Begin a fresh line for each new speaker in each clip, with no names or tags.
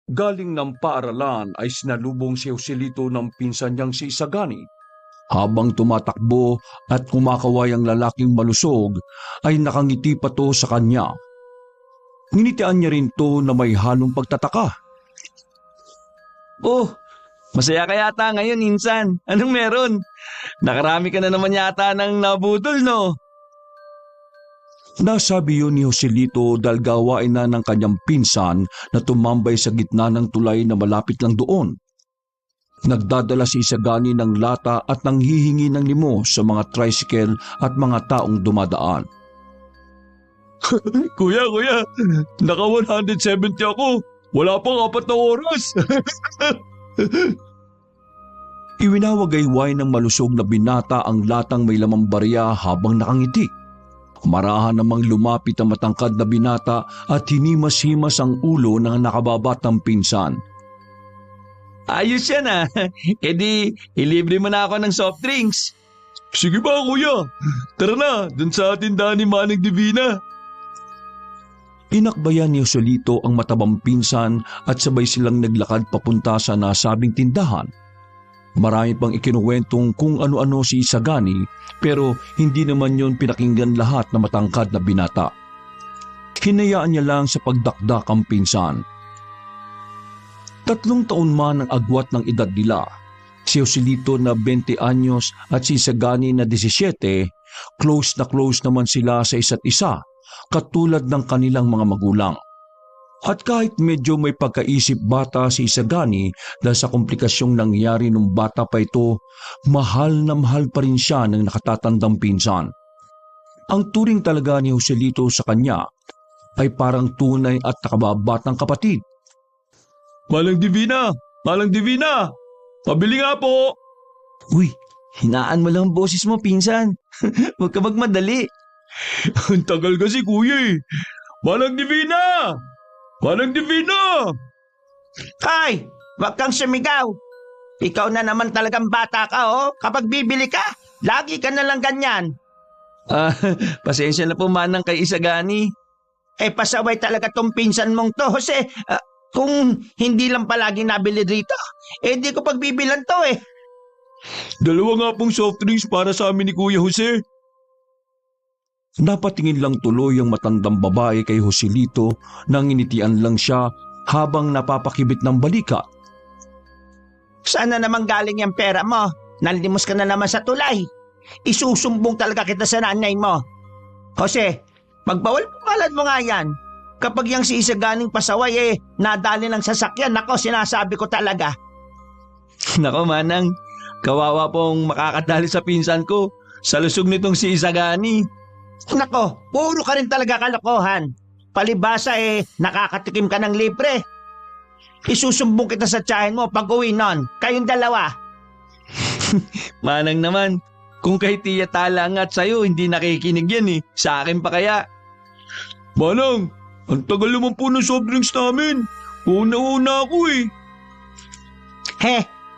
Galing ng paaralan ay sinalubong si Joselito ng pinsan niyang si Isagani. Habang tumatakbo at kumakaway ang lalaking malusog, ay nakangiti pa to sa kanya. Nginitian niya rin to na may halong pagtataka.
Oh, masaya ka yata ngayon, insan. Anong meron? Nakarami ka na naman yata ng nabudol, no?
Nasabi yun ni Joselito dahil gawain na ng kanyang pinsan na tumambay sa gitna ng tulay na malapit lang doon. Nagdadala si Isagani ng lata at nanghihingi ng limo sa mga tricycle at mga taong dumadaan. Kuya, naka 170 ako. Wala pang 4 na oras. Iwinawagayway ng malusog na binata ang latang may lamang barya habang nakangiti. Marahan namang lumapit ang matangkad na binata at hinimas-himas ang ulo ng nakababatang pinsan.
Ayos yan ah. E di, ilibre mo na ako ng soft drinks.
Sige ba kuya? Tara na, dun sa tindahan ni Manang Divina. Inakbayan ni Joselito ang matabang pinsan at sabay silang naglakad papunta sa nasabing tindahan. Marami pang ikinuwentong kung ano-ano si Isagani pero hindi naman yon pinakinggan lahat na matangkad na binata. Hinayaan niya lang sa pagdakdak ang pinsan. 3 taon man ang agwat ng edad nila. Si Joselito na 20 anyos at si Isagani na 17, close na close naman sila sa isa't isa, katulad ng kanilang mga magulang. At kahit medyo may pagkaisip bata si Isagani dahil sa komplikasyong nangyari nung bata pa ito, mahal na mahal pa rin siya ng nakatatandang pinsan. Ang turing talaga ni Joselito sa kanya ay parang tunay at nakababatang kapatid. Malang Divina! Pabili nga po!
Uy, hinaan mo lang ang boses mo, pinsan. Huwag ka magmadali.
Ang tagal kasi kuya eh. Malang Divina!
Hoy, wag kang sumigaw. Ikaw na naman talagang bata ka, oh. Kapag bibili ka, lagi ka na lang ganyan.
Pasensya na po manang kay Isagani.
Pasaway talaga tong pinsan mong to, Jose. Kung hindi lang palagi nabili dito, di ko pagbibilan to eh.
2 nga pong soft drinks para sa amin ni Kuya Jose. Napatingin lang tuloy ang matandang babae kay Joselito nang initian lang siya habang napapakibit ng balikat.
Saan na naman galing yung pera mo? Nalimos ka na naman sa tulay. Isusumbong talaga kita sa nanay mo. Jose, magbawal palad mo nga yan. Kapag yung si Isaganing pasaway nadali ng sasakyan, nako sinasabi ko talaga.
Nako manang, kawawa pong makakadali sa pinsan ko. Sa lusog nitong si Isagani.
Nako, puro ka rin talaga kalokohan. Palibasa nakakatikim ka ng libre. Isusumbong kita sa tiyahin mo pag uwi nun. Kayong dalawa.
Manang naman, kung kay Tia Tala nga't sa'yo hindi nakikinig yan eh. Sa akin pa kaya.
Manang, ang tagal naman po ng soft drinks namin. Una-una ako eh.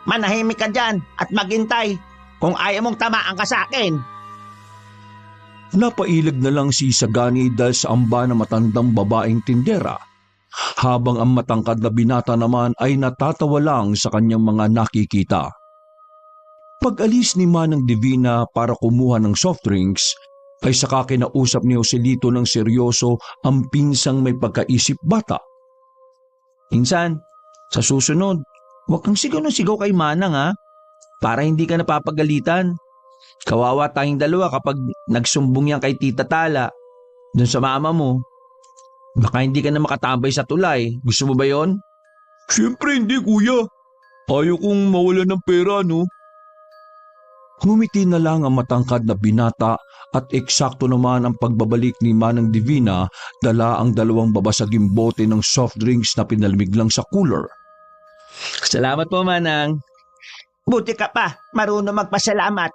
Manahimik ka dyan at maghintay. Kung ayaw mong tamaan ka sa akin.
Napailag na lang si Isagani dahil sa amba ng matandang babaeng tindera, habang ang matangkad na binata naman ay natatawa lang sa kanyang mga nakikita. Pag-alis ni Manang Divina para kumuha ng soft drinks, ay saka kinausap ni Joselito ng seryoso ang pinsang may pagkaisip bata.
Insan, sa susunod, huwag kang sigaw ng sigaw kay Manang ha, para hindi ka napapagalitan. Kawawa tayong dalawa kapag nagsumbong yan kay Tita Tala dun sa mama mo. Baka hindi ka na makatambay sa tulay. Gusto mo ba yon?
Siyempre hindi kuya. Ayaw kong mawala ng pera no. Ngumiti na lang ang matangkad na binata at eksakto naman ang pagbabalik ni Manang Divina, dala ang 2 babasaging bote ng soft drinks na pinalamig lang sa cooler.
Salamat po Manang.
Buti ka pa, marunong magpasalamat.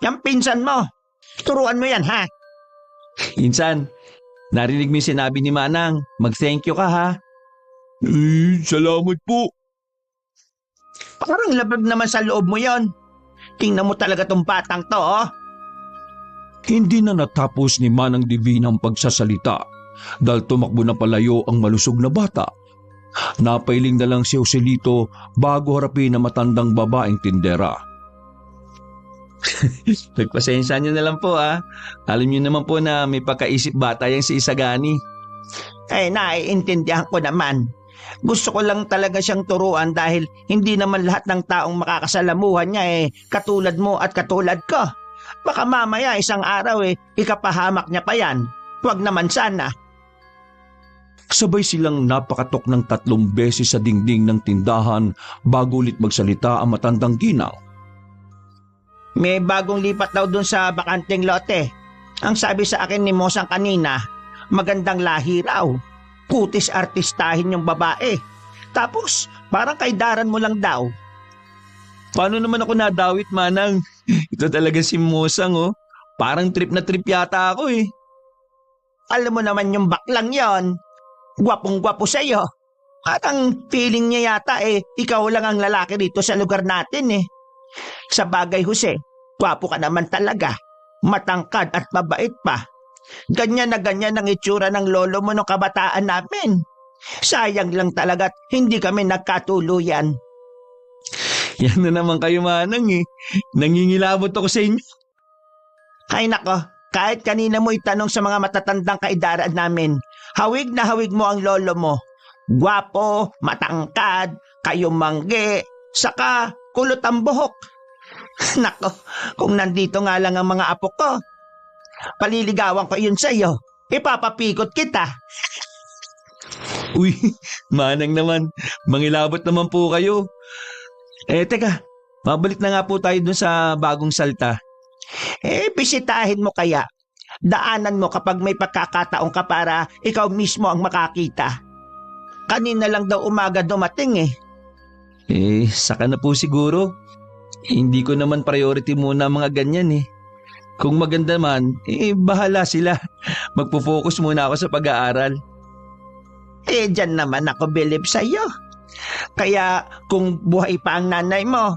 Yang pinsan mo, turuan mo yan ha.
Insan, narinig mo yung sinabi ni Manang. Mag-thank you ka ha.
Salamat po.
Parang labag naman sa loob mo yon. Tingnan mo talaga tong batang to, oh.
Hindi na natapos ni Manang Divina ang pagsasalita dahil tumakbo na palayo ang malusog na bata. Napailing na lang si Joselito bago harapin ang matandang babaeng tindera.
Nagpasensya niyo na lang po Alam niyo naman po na may pagkaisip bata yang si Isagani.
Naiintindihan ko naman. Gusto ko lang talaga siyang turuan dahil hindi naman lahat ng taong makakasalamuhan niya katulad mo at katulad ko. Baka mamaya isang araw ikapahamak niya pa yan. Huwag naman sana.
Sabay silang napakatok ng 3 beses sa dingding ng tindahan bago ulit magsalita ang matandang ginang.
May bagong lipat daw dun sa bakanteng lote. Ang sabi sa akin ni Mosang kanina, magandang lahi raw. Kutis artistahin yung babae. Tapos parang kaidaran mo lang daw.
Paano naman ako nadawit, Manang? Ito talaga si Mosang Parang trip na trip yata ako
Alam mo naman yung baklang yon. Gwapong-gwapo sa'yo. At ang feeling niya yata ikaw lang ang lalaki dito sa lugar natin Sa bagay, Jose, gwapo ka naman talaga. Matangkad at mabait pa. Ganyan na ganyan ang itsura ng lolo mo nung kabataan namin. Sayang lang talaga't hindi kami nagkatuluyan.
Yan na naman kayo, Manang Nangingilabot ako sa inyo.
Ay nako, kahit kanina mo itanong sa mga matatandang kaidaran namin, hawig na hawig mo ang lolo mo. Gwapo, matangkad, kayumangge, saka kulot ang buhok. Nako, kung nandito nga lang ang mga apo ko, paliligawan ko yun sa'yo. Ipapapikot kita.
Uy, Manang naman. Mangilabot naman po kayo. Teka, mabalik na nga po tayo dun sa bagong salta.
Bisitahin mo kaya. Daanan mo kapag may pagkakataon ka para ikaw mismo ang makakita. Kanina lang daw umaga dumating
Saka na po siguro. Hindi ko naman priority muna mga ganyan Kung maganda man, bahala sila. Magpo-focus muna ako sa pag-aaral.
Dyan naman ako believe sa'yo. Kaya kung buhay pa ang nanay mo,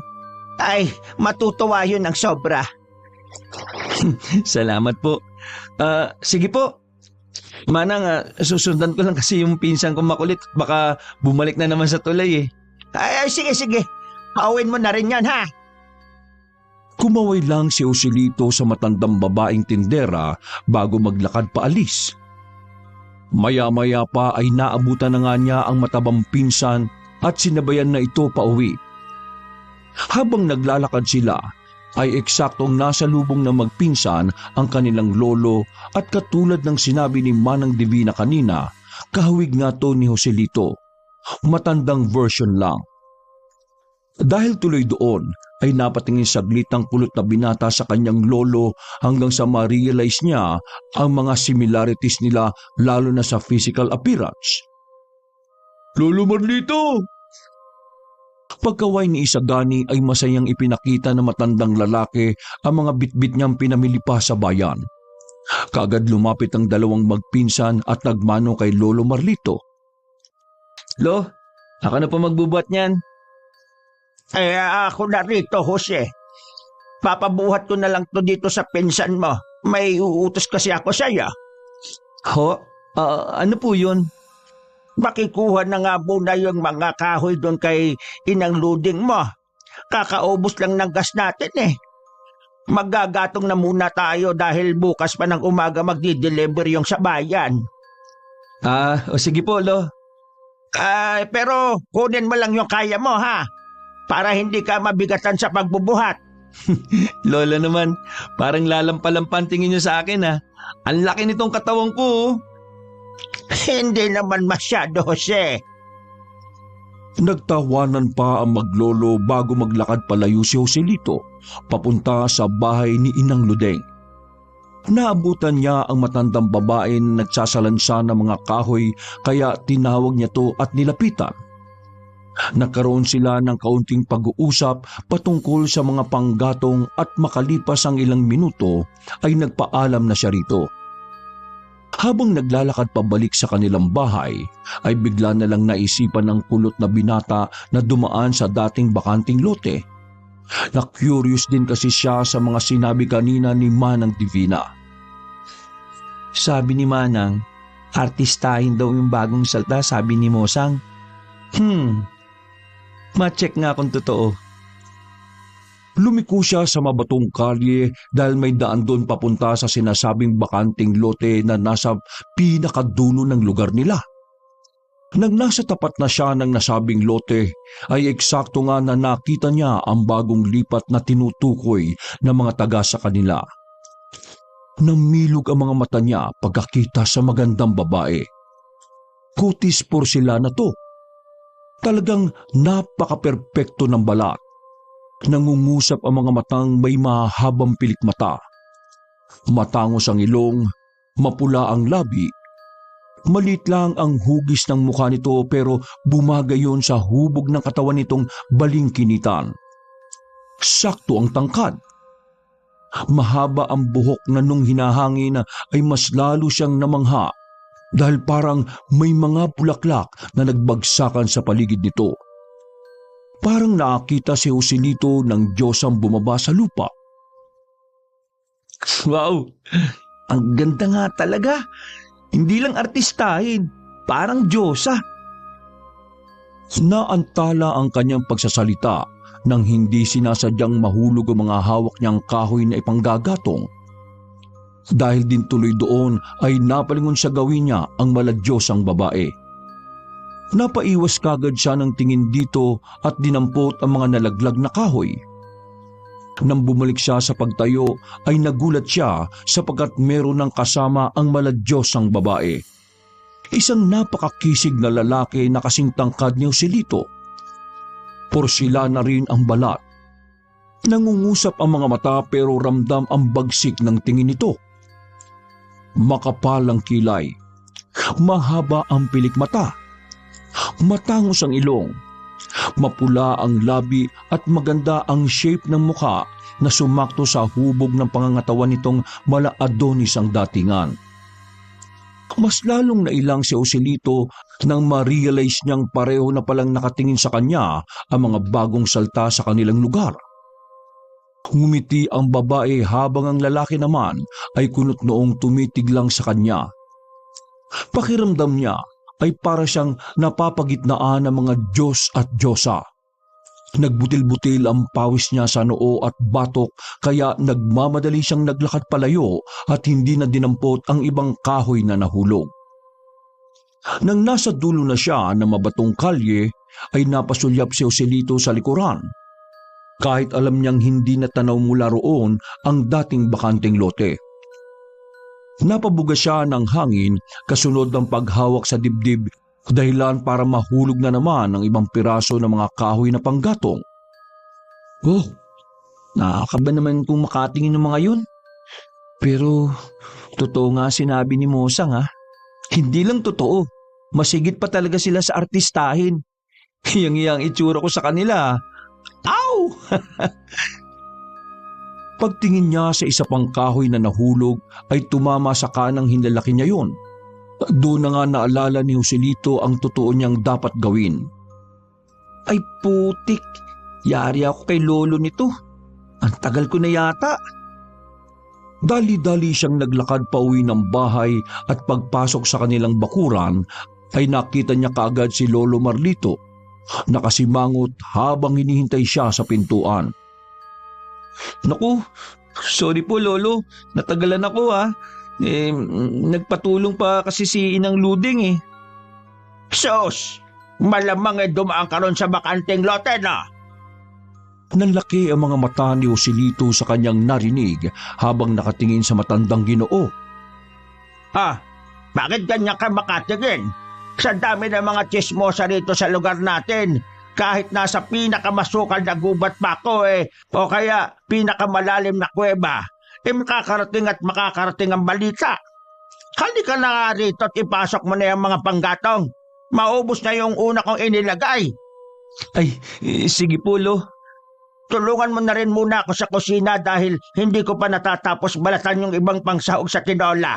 ay matutuwa yun ng sobra.
Salamat po. Sige po. Manang, susundan ko lang kasi yung pinsan kong makulit. Baka bumalik na naman sa tulay
Ay, sige. Pauwin mo na rin yan, ha?
Kumaway lang si Joselito sa matandang babaeng tindera bago maglakad paalis. Maya-maya pa ay naabutan na nga niya ang matabang pinsan at sinabayan na ito pauwi. Habang naglalakad sila, ay eksaktong nasa lubong na magpinsan ang kanilang lolo at katulad ng sinabi ni Manang Divina kanina, kahawig nga to ni Joselito. Matandang version lang. Dahil tuloy doon, ay napatingin saglit ang kulot na binata sa kanyang lolo hanggang sa ma-realize niya ang mga similarities nila lalo na sa physical appearance. Lolo Marlito! Pagkaway ni Isagani ay masayang ipinakita ng matandang lalaki ang mga bitbit niyang pinamili pa sa bayan. Kaagad lumapit ang dalawang magpinsan at nagmano kay Lolo Marlito.
Lo, ako na po magbubuhat niyan.
Ako na rito, Jose. Papabuhat ko na lang to dito sa pinsan mo. May uutos kasi ako sa'yo.
Ano po yun?
Makikuha na nga muna yung mga kahoy doon kay Inang Luding mo. Kakaubos lang ng gas natin Maggagatong na muna tayo dahil bukas pa ng umaga magdi-deliver yung sa bayan.
Sige po, Lo.
Pero kunin mo lang yung kaya mo, ha? Para hindi ka mabigatan sa pagbubuhat.
Lola naman, parang lalampalampan tingin niyo sa akin Ang laki nitong katawan ko
Hindi naman masyado, Jose.
Nagtawanan pa ang maglolo bago maglakad palayo si Joselito papunta sa bahay ni Inang Ludeng. Naabutan niya ang matandang babae na nagsasalansa ng mga kahoy kaya tinawag niya to at nilapitan. Nagkaroon sila ng kaunting pag-uusap patungkol sa mga panggatong at makalipas ang ilang minuto ay nagpaalam na siya rito. Habang naglalakad pabalik sa kanilang bahay, ay bigla na lang naisipan ng kulot na binata na dumaan sa dating bakanting lote. Na-curious din kasi siya sa mga sinabi kanina ni Manang Divina.
Sabi ni Manang, artistahin daw yung bagong salta, sabi ni Mosang. Ma-check nga kung totoo.
Lumiko siya sa mabatong kalye dahil may daan doon papunta sa sinasabing bakanting lote na nasa pinakadulo ng lugar nila. Nang nasa tapat na siya ng nasabing lote, ay eksakto nga na nakita niya ang bagong lipat na tinutukoy ng mga taga sa kanila. Namilog ang mga mata niya pagkakita sa magandang babae. Kutis porselana to. Talagang napaka-perpekto ng balat. Nangungusap ang mga matang may mahabang pilikmata. Matangos ang ilong, mapula ang labi. Malit lang ang hugis ng mukha nito pero bumagay yun sa hubog ng katawan nitong balingkinitan. Sakto ang tangkad. Mahaba ang buhok na nung hinahangin ay mas lalo siyang namangha dahil parang may mga bulaklak na nagbagsakan sa paligid nito. Parang nakakita si Joselito ng Diyos ang bumaba sa lupa.
Wow! Ang ganda nga talaga. Hindi lang artistahin, parang Diyosa.
Naantala ang kanyang pagsasalita nang hindi sinasadyang mahulog ang mga hawak niyang kahoy na ipanggagatong. Dahil din tuloy doon ay napalingon sa gawin niya ang maladyosang babae. Napaiwas kagad siya ng tingin dito at dinampot ang mga nalaglag na kahoy. Nang bumalik siya sa pagtayo ay nagulat siya sapagkat meron ng kasama ang maladyosang babae. Isang napakakisig na lalaki na kasing tangkad ni Joselito. Porselana rin ang balat. Nangungusap ang mga mata pero ramdam ang bagsik ng tingin nito. Makapal ang kilay. Mahaba ang pilikmata. Matangos ang ilong, mapula ang labi at maganda ang shape ng mukha na sumakto sa hubog ng pangangatawan nitong mala Adonis ang datingan. Mas lalong nailang si Joselito nang ma-realize niyang pareho na palang nakatingin sa kanya ang mga bagong salta sa kanilang lugar. Ngumiti ang babae habang ang lalaki naman ay kunot noong tumitig lang sa kanya. Pakiramdam niya ay para siyang napapagitnaan ng mga Diyos at Diyosa. Nagbutil-butil ang pawis niya sa noo at batok kaya nagmamadali siyang naglakad palayo at hindi na dinampot ang ibang kahoy na nahulog. Nang nasa dulo na siya ng mabatong kalye ay napasulyap si Joselito sa likuran. Kahit alam niyang hindi natanaw mula roon ang dating bakanting lote. Napabuga siya ng hangin kasunod ng paghawak sa dibdib dahilan para mahulog na naman ang ibang piraso ng mga kahoy na panggatong.
Oh, nakakaba naman kung makatingin ng mga yun. Pero totoo nga sinabi ni Mosang ha. Hindi lang totoo. Masigit pa talaga sila sa artistahin. Hiyang-hiyang itsura ko sa kanila. Ow!
Pagtingin niya sa isa pang kahoy na nahulog ay tumama sa kanang hinlalaki niya yun. Doon na nga naalala ni Joselito ang totoo niyang dapat gawin.
Ay putik, yari ako kay lolo nito. Ang tagal ko na yata.
Dali-dali siyang naglakad pa uwi ng bahay at pagpasok sa kanilang bakuran ay nakita niya kaagad si Lolo Marlito. Nakasimangot habang hinihintay siya sa pintuan.
Naku, sorry po lolo, natagalan ako ha. Nagpatulong pa kasi si Inang Luding eh.
Sus! Malamang dumaan ka ron sa bakanting lote na.
Nanlaki ang mga mata ni Joselito sa kanyang narinig habang nakatingin sa matandang Ginoo.
Bakit ganyan ka makatingin? Sa dami ng mga chismosa rito sa lugar natin, kahit nasa pinakamasukal na gubat pa ako o kaya pinakamalalim na kuweba, makakarating at makakarating ang balita. Halika na nga rito at ipasok mo na yung mga panggatong. Maubos na yung una kong inilagay.
Ay, sige po lo.
Tulungan mo na rin muna ako sa kusina dahil hindi ko pa natatapos balatan yung ibang pangsahog sa tinola.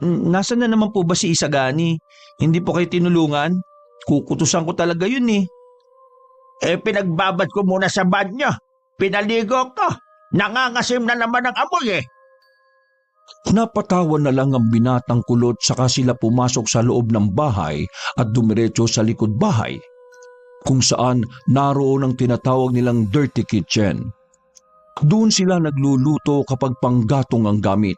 Nasaan na naman po ba si Isagani? Hindi po kayo tinulungan? Kukutusan ko talaga yun eh.
Pinagbabad ko muna sa banyo. Pinaligo ko. Nangangasim na naman ang amoy eh.
Napatawa na lang ang binatang kulot saka sila pumasok sa loob ng bahay at dumiretso sa likod bahay, kung saan naroon ang tinatawag nilang dirty kitchen. Doon sila nagluluto kapag panggatong ang gamit.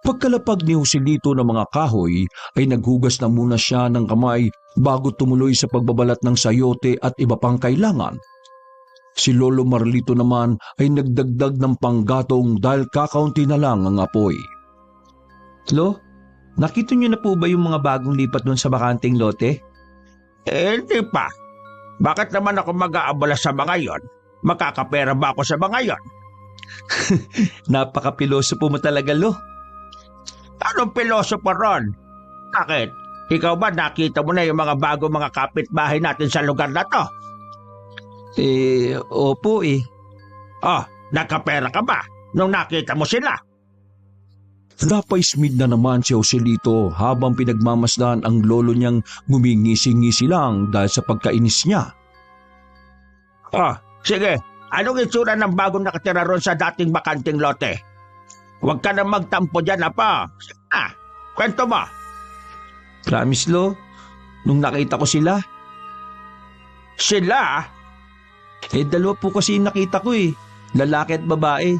Pagkalapag ni Joselito ng mga kahoy ay naghugas na muna siya ng kamay bago tumuloy sa pagbabalat ng sayote at iba pang kailangan. Si Lolo Marlito naman ay nagdagdag ng panggatong dahil kakaunti na lang ang apoy.
Lo, nakita niyo na po ba yung mga bagong lipat doon sa bakanting lote?
Hindi pa. Bakit naman ako mag-aabala sa mga yon? Makakapera ba ako sa mga yon?
Napaka-pilosopo mo talaga, Lo.
Anong pilosopo ron? Bakit? Ikaw ba nakita mo na yung mga bago mga kapitbahay natin sa lugar na to?
Opo eh.
Oh, nakapera ka ba nung nakita mo sila?
Napaismid na naman si Joselito habang pinagmamasdan ang lolo niyang ngumingisi-ngisi lang dahil sa pagkainis niya.
Oh, sige. Anong itsura ng bagong nakatira ron sa dating bakanting lote? Huwag ka na magtampo dyan, apa. Kwento mo.
Promise, Lo. Nung nakita ko sila.
Sila?
Dalawa po kasi yung nakita ko eh. Lalaki at babae.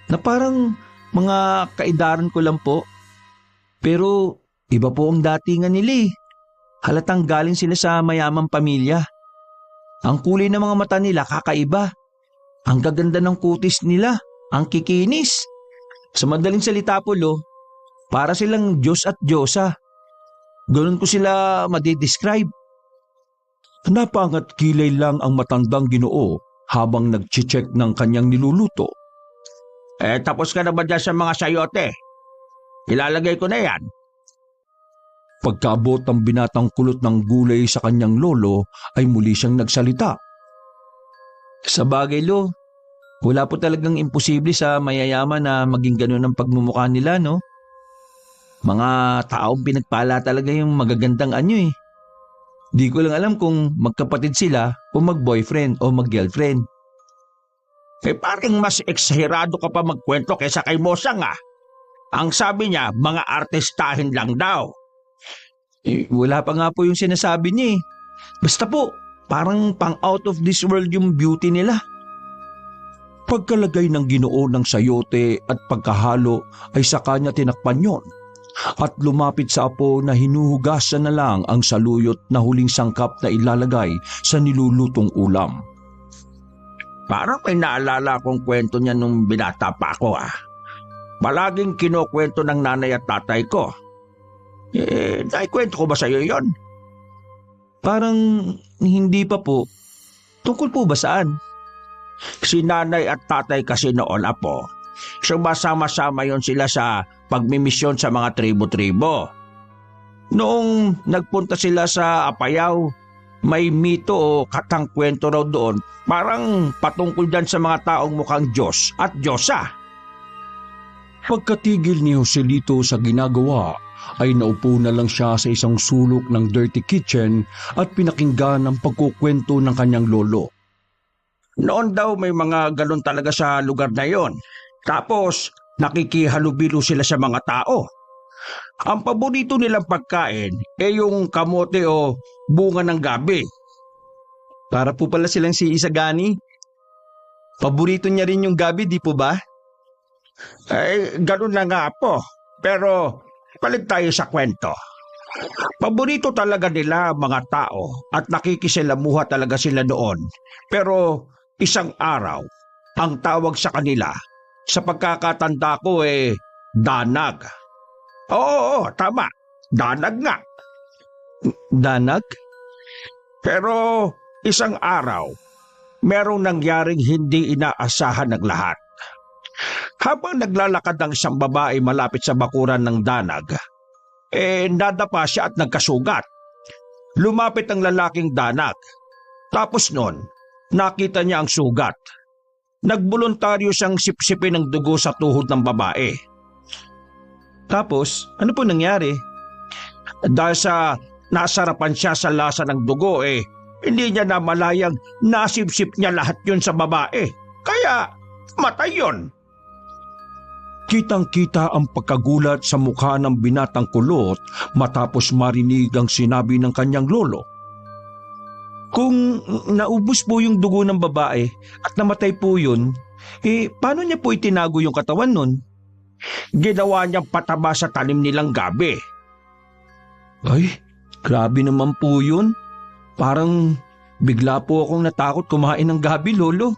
Na parang mga kaidaran ko lang po. Pero iba po ang datingan nila eh. Halatang galing sila sa mayamang pamilya. Ang kulay ng mga mata nila kakaiba. Ang gaganda ng kutis nila. Ang kikinis. Sa madaling salita po, Lo, para silang Diyos at Diyosa. Ganun ko sila madidescribe.
Napangat kilay lang ang matandang Ginoo habang nag-check ng kanyang niluluto.
Tapos ka na ba dyan sa mga sayote? Ilalagay ko na yan.
Pagkaabot ng binatang kulot ng gulay sa kanyang lolo ay muli siyang nagsalita.
Sa bagay, Lo, wala po talagang imposible sa mayayaman na maging ganun ang pagmumukha nila, no? Mga taong pinagpala talaga yung magagandang anyo eh. Di ko lang alam kung magkapatid sila o mag-boyfriend o mag-girlfriend.
Parang mas eksahirado ka pa magkwento kaysa kay Mosang Ang sabi niya, mga artistahin lang daw.
Wala pa nga po yung sinasabi niya eh. Basta po, parang pang out of this world yung beauty nila.
Pagkalagay ng Ginoo ng sayote at pagkahalo ay sa kanya tinakpan yon at lumapit sa apo na hinuhugasan na lang ang saluyot na huling sangkap na ilalagay sa nilulutong ulam.
Parang may naalala akong kwento niya nung binata pa ako Palaging kinukwento ng nanay at tatay ko. Naikwento ko ba sa'yo yon?
Parang hindi pa po. Tungkol po ba saan?
Si nanay at tatay kasi noon sumasama-sama yon sila sa pagmimisyon sa mga tribo-tribo. Noong nagpunta sila sa Apayao, may mito o katangkwento raw doon, parang patungkol dyan sa mga taong mukhang Diyos at Diyosa.
Pagkatigil ni Joselito sa ginagawa, ay naupo na lang siya sa isang sulok ng dirty kitchen at pinakinggan ang pagkukwento ng kanyang lolo.
Noon daw may mga galon talaga sa lugar na yon. Tapos nakikihalubilo sila sa mga tao. Ang paborito nilang pagkain yung kamote o bunga ng gabi.
Para po pala silang si Isagani. Paborito niya rin yung gabi, di po ba?
Ganun na nga po. Pero balik tayo sa kwento. Paborito talaga nila ang mga tao at nakikisalamuha talaga sila noon. Pero isang araw, ang tawag sa kanila, sa pagkakatanda ko danag. Oo, tama. Danag nga.
Danag?
Pero isang araw, merong nangyaring hindi inaasahan ng lahat. Habang naglalakad ang isang babae malapit sa bakuran ng danag, nadapa siya at nagkasugat. Lumapit ang lalaking danag. Tapos nun, nakita niya ang sugat. Nagboluntaryo siyang sipsipin ng dugo sa tuhod ng babae.
Tapos, ano po nangyari?
Dahil sa nasarapan siya sa lasa ng dugo, hindi niya namalayang nasipsip niya lahat yun sa babae. Kaya, matay yun.
Kitang-kita ang pagkagulat sa mukha ng binatang kulot matapos marinig ang sinabi ng kanyang lolo.
Kung naubos po yung dugo ng babae at namatay po yun, paano niya po itinago yung katawan nun?
Ginawa niyang pataba sa tanim nilang gabi.
Ay, grabe naman po yun. Parang bigla po akong natakot kumain ng gabi, lolo.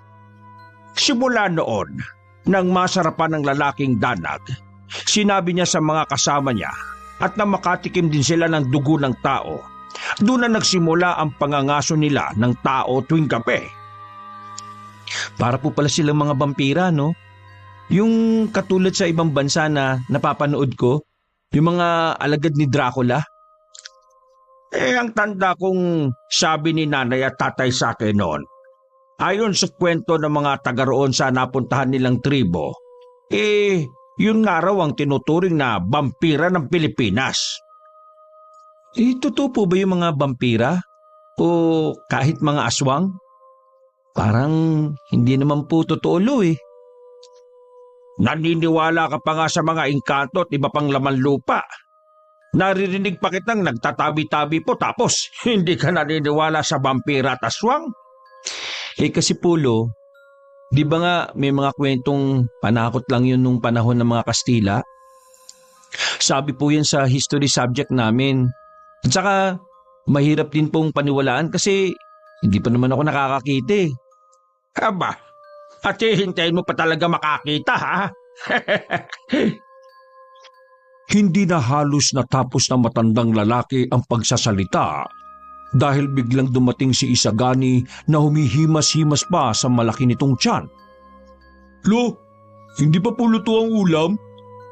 Simula noon, nang masarapan ng lalaking danag, sinabi niya sa mga kasama niya at na makatikim din sila ng dugo ng tao, doon na nagsimula ang pangangaso nila ng tao tuwing gabi.
Para po pala silang mga vampira, no? Yung katulad sa ibang bansa na napapanood ko, yung mga alagad ni Dracula.
Ang tanda kong sabi ni nanay at tatay sa akin noon, ayon sa kwento ng mga taga roon sa napuntahan nilang tribo, yun nga raw ang tinuturing na vampira ng Pilipinas.
Totoo po ba yung mga vampira? O kahit mga aswang? Parang hindi naman po totoo, lo eh.
Naniniwala ka pa nga sa mga engkanto at iba pang laman lupa. Naririnig pa kitang nagtatabi-tabi po tapos hindi ka naniniwala sa vampira at aswang?
Kasi po, lo, di ba nga may mga kwentong panakot lang yun nung panahon ng mga Kastila? Sabi po yan sa history subject namin. At saka mahirap din pong paniwalaan kasi hindi pa naman ako nakakakita eh.
Aba, at hintayin mo pa talaga makakita ha?
Hindi na halos natapos ng matandang lalaki ang pagsasalita dahil biglang dumating si Isagani na humihimas-himas pa sa malaki nitong tiyan. Lo, hindi pa po luto ang ulam?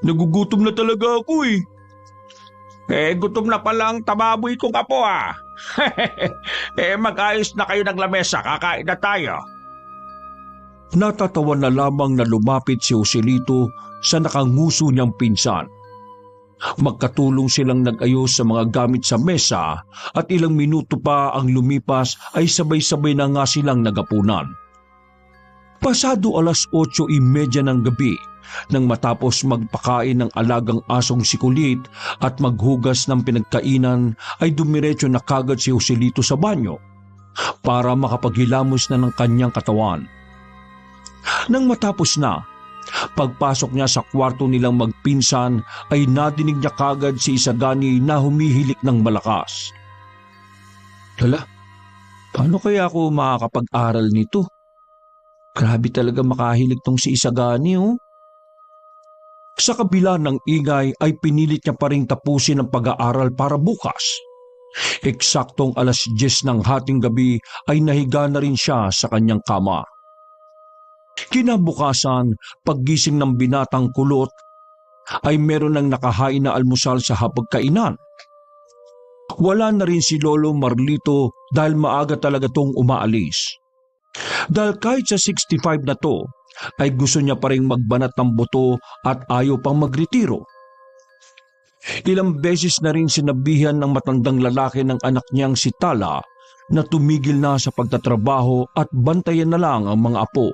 Nagugutom na talaga ako eh.
Gutom na pala ang tababoy kong apo ah. Mag-ayos na kayo ng lamesa, kakain na tayo.
Natatawa na lamang na lumapit si Joselito sa nakanguso niyang pinsan. Magkatulong silang nag-ayos sa mga gamit sa mesa at ilang minuto pa ang lumipas ay sabay-sabay na nga silang nagapunan. Pasado 8:30 ng gabi nang matapos magpakain ng alagang asong si Kulit at maghugas ng pinagkainan ay dumiretso na kagad si Joselito sa banyo para makapaghilamos na ng kanyang katawan. Nang matapos na, pagpasok niya sa kwarto nilang magpinsan ay nadinig niya kagad si Isagani na humihilik ng malakas. Lala, paano kaya ako makakapag-aral nito? Grabe talaga makahilig tong si Isagani oh. Sa kabila ng ingay ay pinilit niya pa ring tapusin ang pag-aaral para bukas. Eksaktong 10:00 ng hating gabi ay nahiga na rin siya sa kanyang kama. Kinabukasan, paggising ng binatang kulot, ay meron ng nakahain na almusal sa hapagkainan. Wala na rin si Lolo Marlito dahil maaga talaga tong umaalis. Dahil kahit sa 65 na to, ay gusto niya pa rin magbanat ng buto at ayaw pang magretiro. Ilang beses na rin sinabihan ng matandang lalaki ng anak niyang si Tala na tumigil na sa pagtatrabaho at bantayan na lang ang mga apo.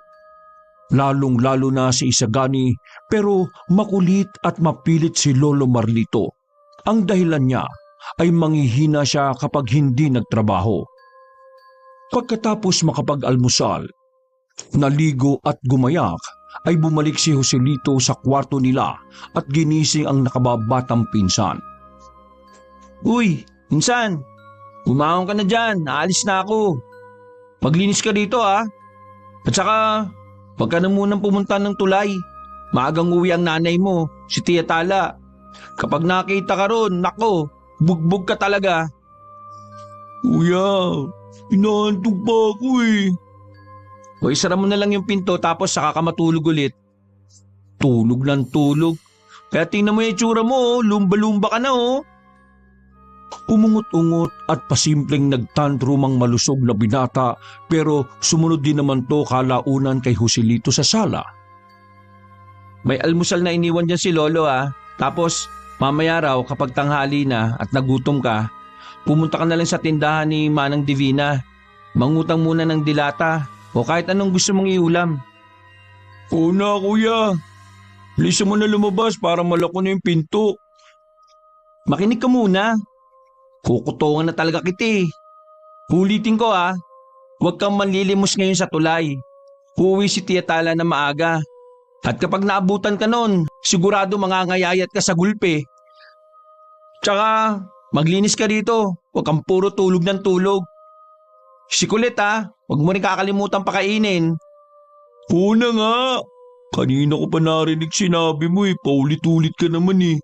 Lalong-lalo na si Isagani pero makulit at mapilit si Lolo Marlito. Ang dahilan niya ay manghihina siya kapag hindi nagtrabaho. Pagkatapos makapag-almusal, naligo at gumayak ay bumalik si Joselito sa kwarto nila at ginising ang nakababatang pinsan.
Uy, pinsan, bumangon ka na dyan, naalis na ako. Maglinis ka dito ha. At saka, wag ka na munang pumunta ng tulay. Maagang uwi ang nanay mo, si Tia Tala. Kapag nakita ka ron, nako, bugbog ka talaga.
Kuya, inaantog pa ako eh.
O isara mo na lang yung pinto tapos saka ka matulog ulit. Tulog ng tulog. Kaya tingnan mo yung itsura mo, lumba-lumba ka na oh.
Umungot-ungot at pasimpleng nagtantrumang malusog na binata pero sumunod din naman to kalaunan kay Joselito sa sala.
May almusal na iniwan dyan si Lolo ah. Tapos mamaya raw kapag tanghali na at nagutom ka, pumunta ka na lang sa tindahan ni Manang Divina. Mangutang muna ng dilata o kahit anong gusto mong iulam.
Oo na kuya. Bilisan mo na lumabas para malako na yung pinto.
Makinig ka muna. Kukutungan na talaga kita eh. Ulitin ko huwag kang manlilimos ngayon sa tulay. Uuwi si Tia Tala na maaga. At kapag naabutan ka nun, sigurado mangangayayat ka sa gulpe. Tsaka, maglinis ka rito. Huwag kang puro tulog ng tulog. Si Kulit huwag mo rin kakalimutan pakainin.
Oo na nga. Kanina ko pa narinig sinabi mo paulit-ulit ka naman eh.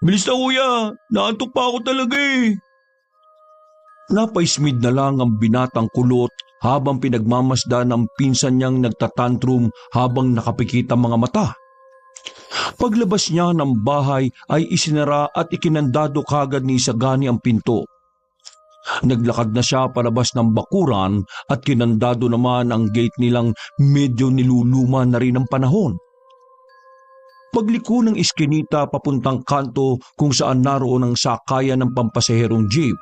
Bilis na kuya, naantok pa ako talaga eh. Napaismid na lang ang binatang kulot habang pinagmamasdan ng pinsan niyang nagtatantrum habang nakapikit ang mga mata. Paglabas niya ng bahay ay isinara at ikinandado kagad ni Isagani ang pinto. Naglakad na siya palabas ng bakuran at kinandado naman ang gate nilang medyo niluluma na rin ang panahon. Pagliko ng iskinita papuntang kanto kung saan naroon ang sakayan ng pampasaherong jeep,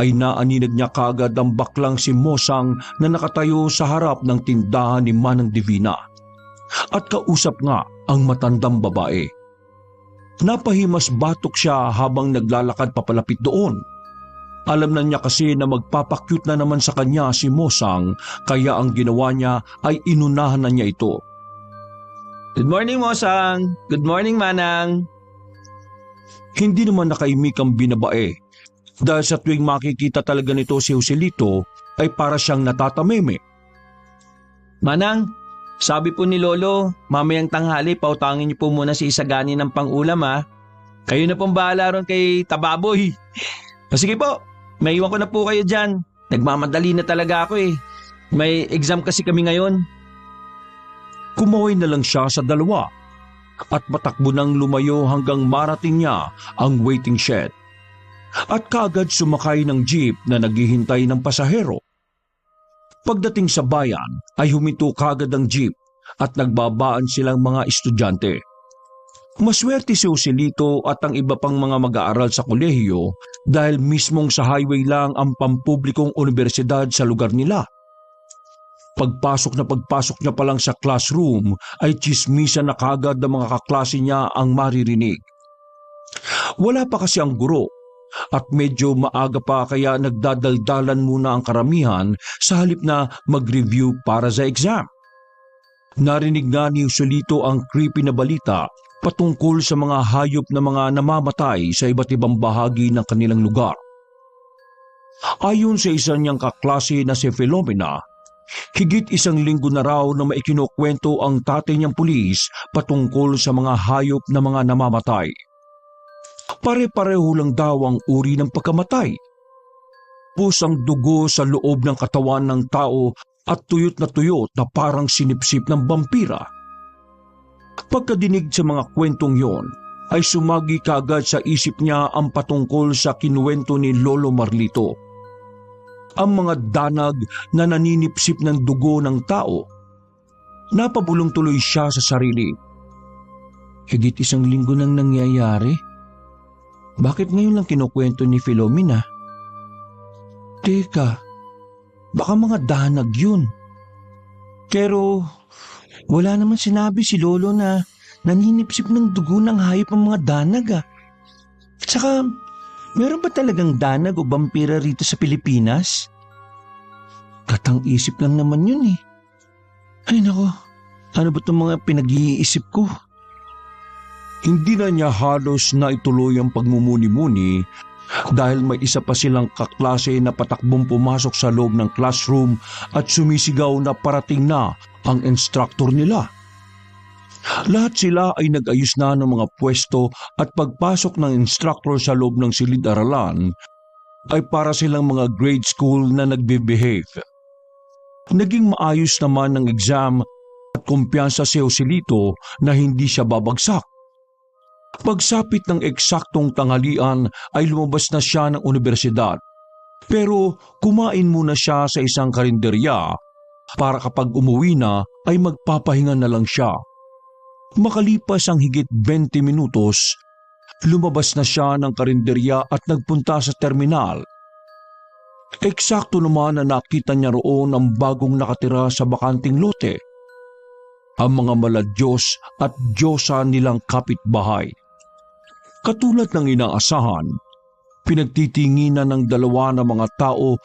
ay naaninag niya kagad ang baklang si Mosang na nakatayo sa harap ng tindahan ni Manang Divina. At kausap nga ang matandang babae. Napahimas batok siya habang naglalakad papalapit doon. Alam na niya kasi na magpapakyut na naman sa kanya si Mosang, kaya ang ginawa niya ay inunahan na niya ito.
Good morning, Mosang. Good morning, Manang.
Hindi naman nakaimik ang binabae dahil sa tuwing makikita talaga nito si Joselito ay para siyang natatameme.
Manang, sabi po ni Lolo, mamayang tanghali pautangin niyo po muna si Isagani ng pang-ulam Kayo na pong bahala ron kay Tababoy. Sige po, maiwan ko na po kayo dyan. Nagmamadali na talaga ako eh. May exam kasi kami ngayon.
Kumaway na lang siya sa dalawa at matakbo nang lumayo hanggang marating niya ang waiting shed. At kaagad sumakay ng jeep na naghihintay ng pasahero. Pagdating sa bayan ay huminto kaagad ang jeep at nagbabaan silang mga estudyante. Maswerte si Joselito at ang iba pang mga mag-aaral sa kolehiyo dahil mismong sa highway lang ang pampublikong universidad sa lugar nila. Pagpasok niya pa lang sa classroom ay tsismisan na kagad ng mga kaklase niya ang maririnig. Wala pa kasi ang guro at medyo maaga pa kaya nagdadaldalan muna ang karamihan sa halip na mag-review para sa exam. Narinig nga ni Joselito ang creepy na balita patungkol sa mga hayop na mga namamatay sa iba't ibang bahagi ng kanilang lugar. Ayon sa isa niyang kaklase na si Philomena, higit 1 linggo na raw na maikinukwento ang tatay niyang pulis patungkol sa mga hayop na mga namamatay. Pare-pareho lang daw ang uri ng pagkamatay. Pusang dugo sa loob ng katawan ng tao at tuyot na parang sinipsip ng vampira. Pagkadinig sa mga kwentong yon, ay sumagi kagad sa isip niya ang patungkol sa kinuwento ni Lolo Marlito. Ang mga danag na naninipsip ng dugo ng tao. Napabulong tuloy siya sa sarili. Higit 1 linggo nang nangyayari? Bakit ngayon lang kinukwento ni Philomena? Teka, baka mga danag yun. Pero wala naman sinabi si Lolo na naninipsip ng dugo ng hayop ang mga danag Tsaka, meron ba talagang danag o vampira rito sa Pilipinas? Katang-isip lang naman yun eh. Ay nako, ano ba itong mga pinag-iisip ko? Hindi na niya halos na ituloy ang pagmumuni-muni dahil may isa pa silang kaklase na patakbong pumasok sa loob ng classroom at sumisigaw na parating na ang instructor nila. Lahat sila ay nag-ayos na ng mga pwesto at pagpasok ng instructor sa loob ng silid-aralan ay para silang mga grade school na nagbe-behave. Naging maayos naman ang exam at kumpiyansa si Joselito na hindi siya babagsak. Pagsapit ng eksaktong tanghalian ay lumabas na siya ng universidad. Pero kumain muna siya sa isang karinderya para kapag umuwi na ay magpapahinga na lang siya. Makalipas ang higit 20 minutos, lumabas na siya ng karinderya at nagpunta sa terminal. Eksakto naman na nakita niya roon ang bagong nakatira sa bakanting lote. ang mga maladyos at diyosa nilang kapitbahay. Katulad ng inaasahan, pinagtitinginan ng dalawa ng mga tao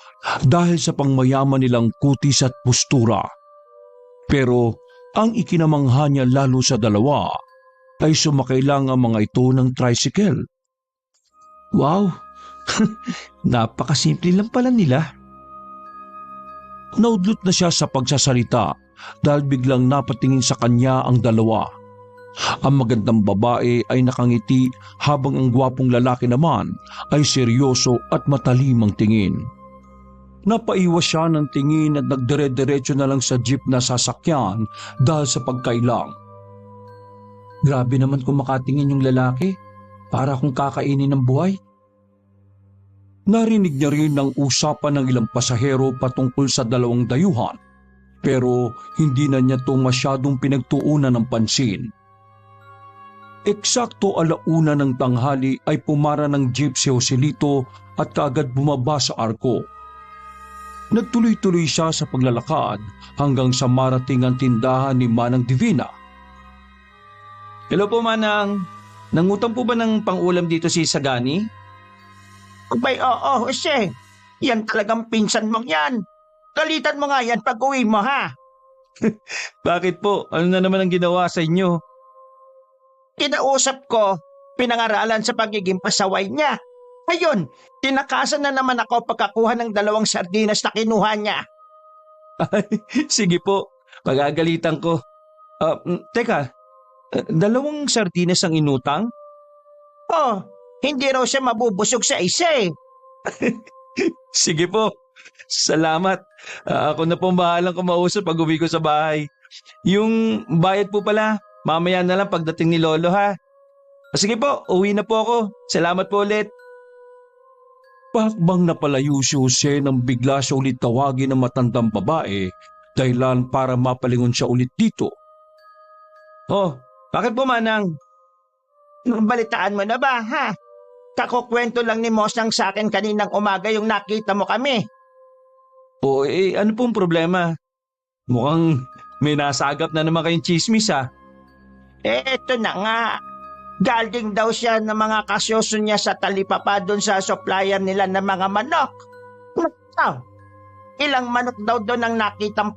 dahil sa pangmayaman nilang kutis at postura. Pero ang ikinamangha niya lalo sa dalawa ay sumakay lang ang mga ito ng tricycle.
Wow! Napakasimple lang pala nila.
Naudlot na siya sa pagsasalita dahil biglang napatingin sa kanya ang dalawa. Ang magandang babae ay nakangiti habang ang gwapong lalaki naman ay seryoso at matalimang tingin. Napaiwas siya ng tingin at nagdire-diretso na lang sa jeep na sasakyan dahil sa pagkailang.
Grabe naman kung makatingin yung lalaki. Para kung kakainin ng buhay.
Narinig niya rin ang usapan ng ilang pasahero patungkol sa dalawang dayuhan, pero hindi na niya ito masyadong pinagtuunan ng pansin. Eksakto 1:00 ng tanghali ay pumara ng jeep si Joselito at kaagad bumaba sa arko. Nagtuloy-tuloy siya sa paglalakad hanggang sa marating ang tindahan ni Manang Divina.
Hello po, Manang. Nangutang po ba ng pang-ulam dito si Sagani?
Abay, oo, Jose. Yan talagang pinsan mong yan. Kalitan mo nga yan pag uwi mo, ha?
Bakit po? Ano na naman ang ginawa sa inyo?
Kinausap ko, pinangaralan sa pagiging pasaway niya. Ngayon, tinakasan na naman ako pagkakuha ng 2 sardinas na kinuha niya.
Sige po, pagagalitan ko. Teka, 2 sardinas ang inutang?
Oh, hindi raw siya mabubusog sa isa eh.
Sige po, salamat. Ako na pong bahalang kumausap pag uwi ko sa bahay. Yung bayad po pala, mamaya na lang pagdating ni Lolo, ha? Sige po, uwi na po ako. Salamat po ulit.
Pakbang napalayo si Jose nang bigla siya ulit tawagin ng matandang babae dahilan para mapalingon siya ulit dito.
Oh, bakit po, Manang?
Balitaan mo na ba, ha? Kakukwento lang ni Mosang sa akin kaninang umaga yung nakita mo kami.
O ano pong problema? Mukhang may nasagap na naman kayong chismis, ha?
Eto na nga. Galing daw siya ng mga kasyoso niya sa talipapa doon sa supplier nila ng mga manok. Ilang manok daw doon ang nakitang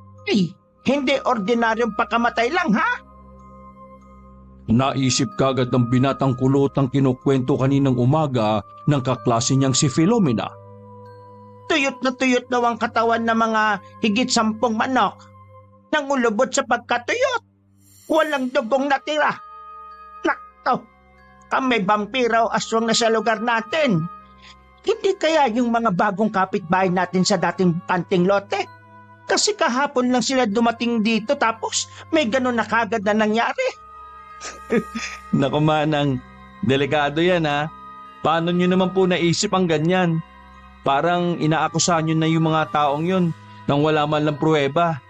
hindi ordinaryong pagkamatay lang, ha?
Naisip kagad ng binatang kulot ang kinukwento kaninang umaga ng kaklase niyang si Filomena.
Tuyot na ang katawan ng mga higit 10 manok. Nangulubot sa pagkatuyot. Walang dugong natira. Nakto, may vampiro aswang na sa lugar natin. Hindi kaya yung mga bagong kapitbahay natin sa dating kanting lote? Kasi kahapon lang sila dumating dito tapos may ganun na kagad na nangyari.
Naku, Manang, delikado yan, ha? Paano nyo naman po naisip ang ganyan? Parang inaakusahan nyo na yung mga taong yun nang wala man lang pruweba.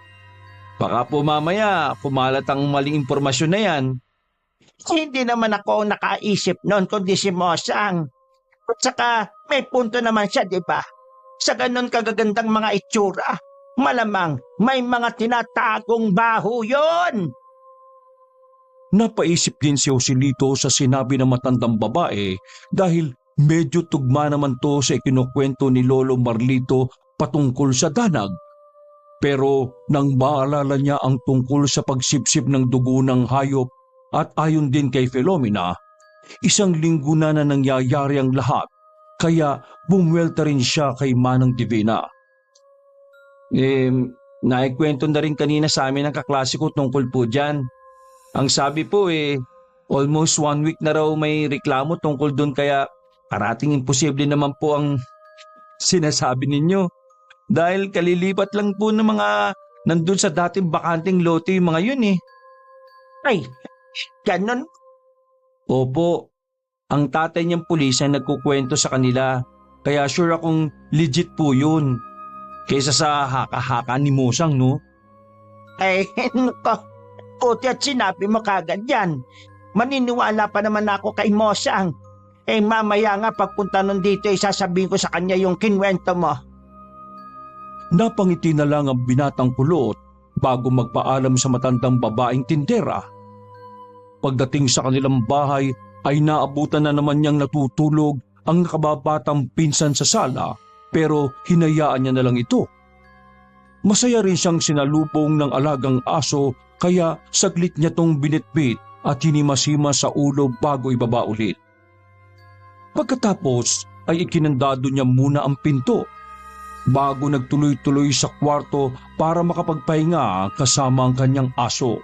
Baka po mamaya kumalat ang maling impormasyon na yan.
Hindi naman ako ang nakaisip noon kundi si Mosang. At saka may punto naman siya, di ba? Sa ganun kagagandang mga itsura, malamang may mga tinatagong baho yun.
Napaisip din si Joselito sa sinabi ng matandang babae dahil medyo tugma naman to sa ikinukwento ni Lolo Marlito patungkol sa danag. Pero nang maalala niya ang tungkol sa pagsipsip ng dugo ng hayop at ayon din kay Filomena, 1 linggo na nangyayari ang lahat kaya bumwelta rin siya kay Manang Divina.
Naikwento na rin kanina sa amin ng kaklase ko tungkol po dyan. Ang sabi po almost 1 week na raw may reklamo tungkol doon kaya parating imposible naman po ang sinasabi ninyo. Dahil kalilipat lang po ng mga nandun sa dating bakanting lote yung mga yun eh.
Ay, ganun?
Opo, ang tatay niyang pulis ang nagkukwento sa kanila kaya sure akong legit po yun. Kaysa sa haka-haka ni Mosang, no?
Ay, nako. Puti at sinabi mo kagad yan. Maniniwala pa naman ako kay Mosang. Mamaya nga pagpunta nun dito sasabihin ko sa kanya yung kinwento mo.
Napangiti na lang ang binatang kulot bago magpaalam sa matandang babaeng tindera. Pagdating sa kanilang bahay ay naabutan na naman niyang natutulog ang nakababatang pinsan sa sala, pero hinayaan niya na lang ito. Masaya rin siyang sinalubong ng alagang aso, kaya saglit niya tong binitbit at hinimas-himas sa ulo bago ibaba ulit. Pagkatapos ay ikinandado niya muna ang pinto bago nagtuloy-tuloy sa kwarto para makapagpahinga kasama ang kanyang aso.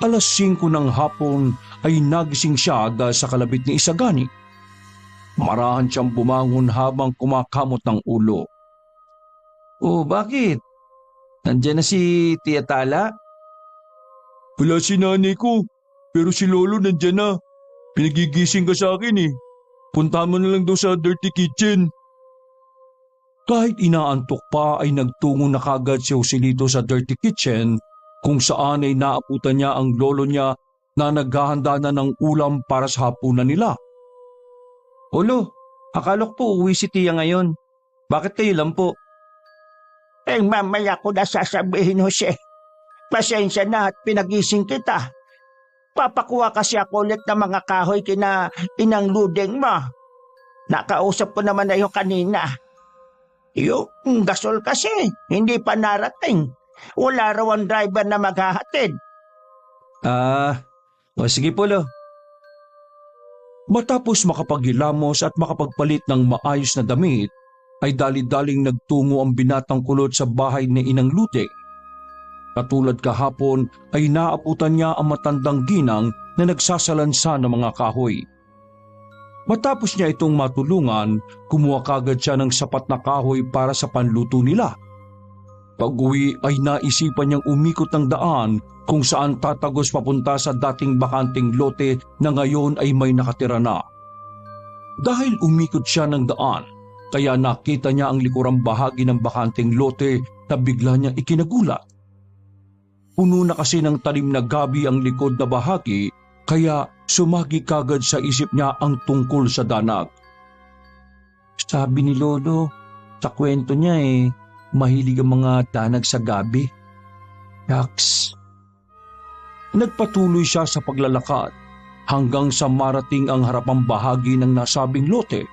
5:00 ng hapon ay nagising siya dahil sa kalabit ni Isagani. Marahan siyang bumangon habang kumakamot ng ulo.
Oh, bakit? Nandiyan na si Tia Tala?
Wala si nanay ko, pero si Lolo nandiyan na. Pinagigising ka sa akin eh. Punta mo na lang daw sa dirty kitchen. Kahit inaantok pa ay nagtungo na kagad si Joselito sa dirty kitchen, kung saan ay naabutan niya ang lolo niya na naghahanda na ng ulam para sa hapunan nila.
Olo, akala ko po uwi si Tia ngayon. Bakit kayo lang po?
Mamaya ko na sasabihin, Jose. Pasensya na at pinagising kita. Papakuha kasi ako ulit ng mga kahoy kina inang Ludeng mo. Nakausap ko naman na yung kanina. Yung gasol kasi, hindi pa narating. Wala raw ang driver na maghahatid.
Sige po, Lo.
Matapos makapaghilamos at makapagpalit ng maayos na damit, ay dali-daling nagtungo ang binatang kulot sa bahay ni Inang Ludeng. Katulad kahapon ay naabutan niya ang matandang ginang na nagsasalansa ng mga kahoy. Matapos niya itong matulungan, kumuha kagad siya ng sapat na kahoy para sa panluto nila. Pag-uwi ay naisipan niyang umikot ng daan kung saan tatagos papunta sa dating bakanting lote na ngayon ay may nakatira na. Dahil umikot siya ng daan, kaya nakita niya ang likurang bahagi ng bakanting lote na bigla niyang ikinagulat. Puno na kasi ng talim na gabi ang likod na bahagi, kaya sumagi kagad sa isip niya ang tungkol sa danag.
Sabi ni Lolo, sa kwento niya mahilig ang mga danag sa gabi. Yaks.
Nagpatuloy siya sa paglalakad hanggang sa marating ang harapang bahagi ng nasabing lote.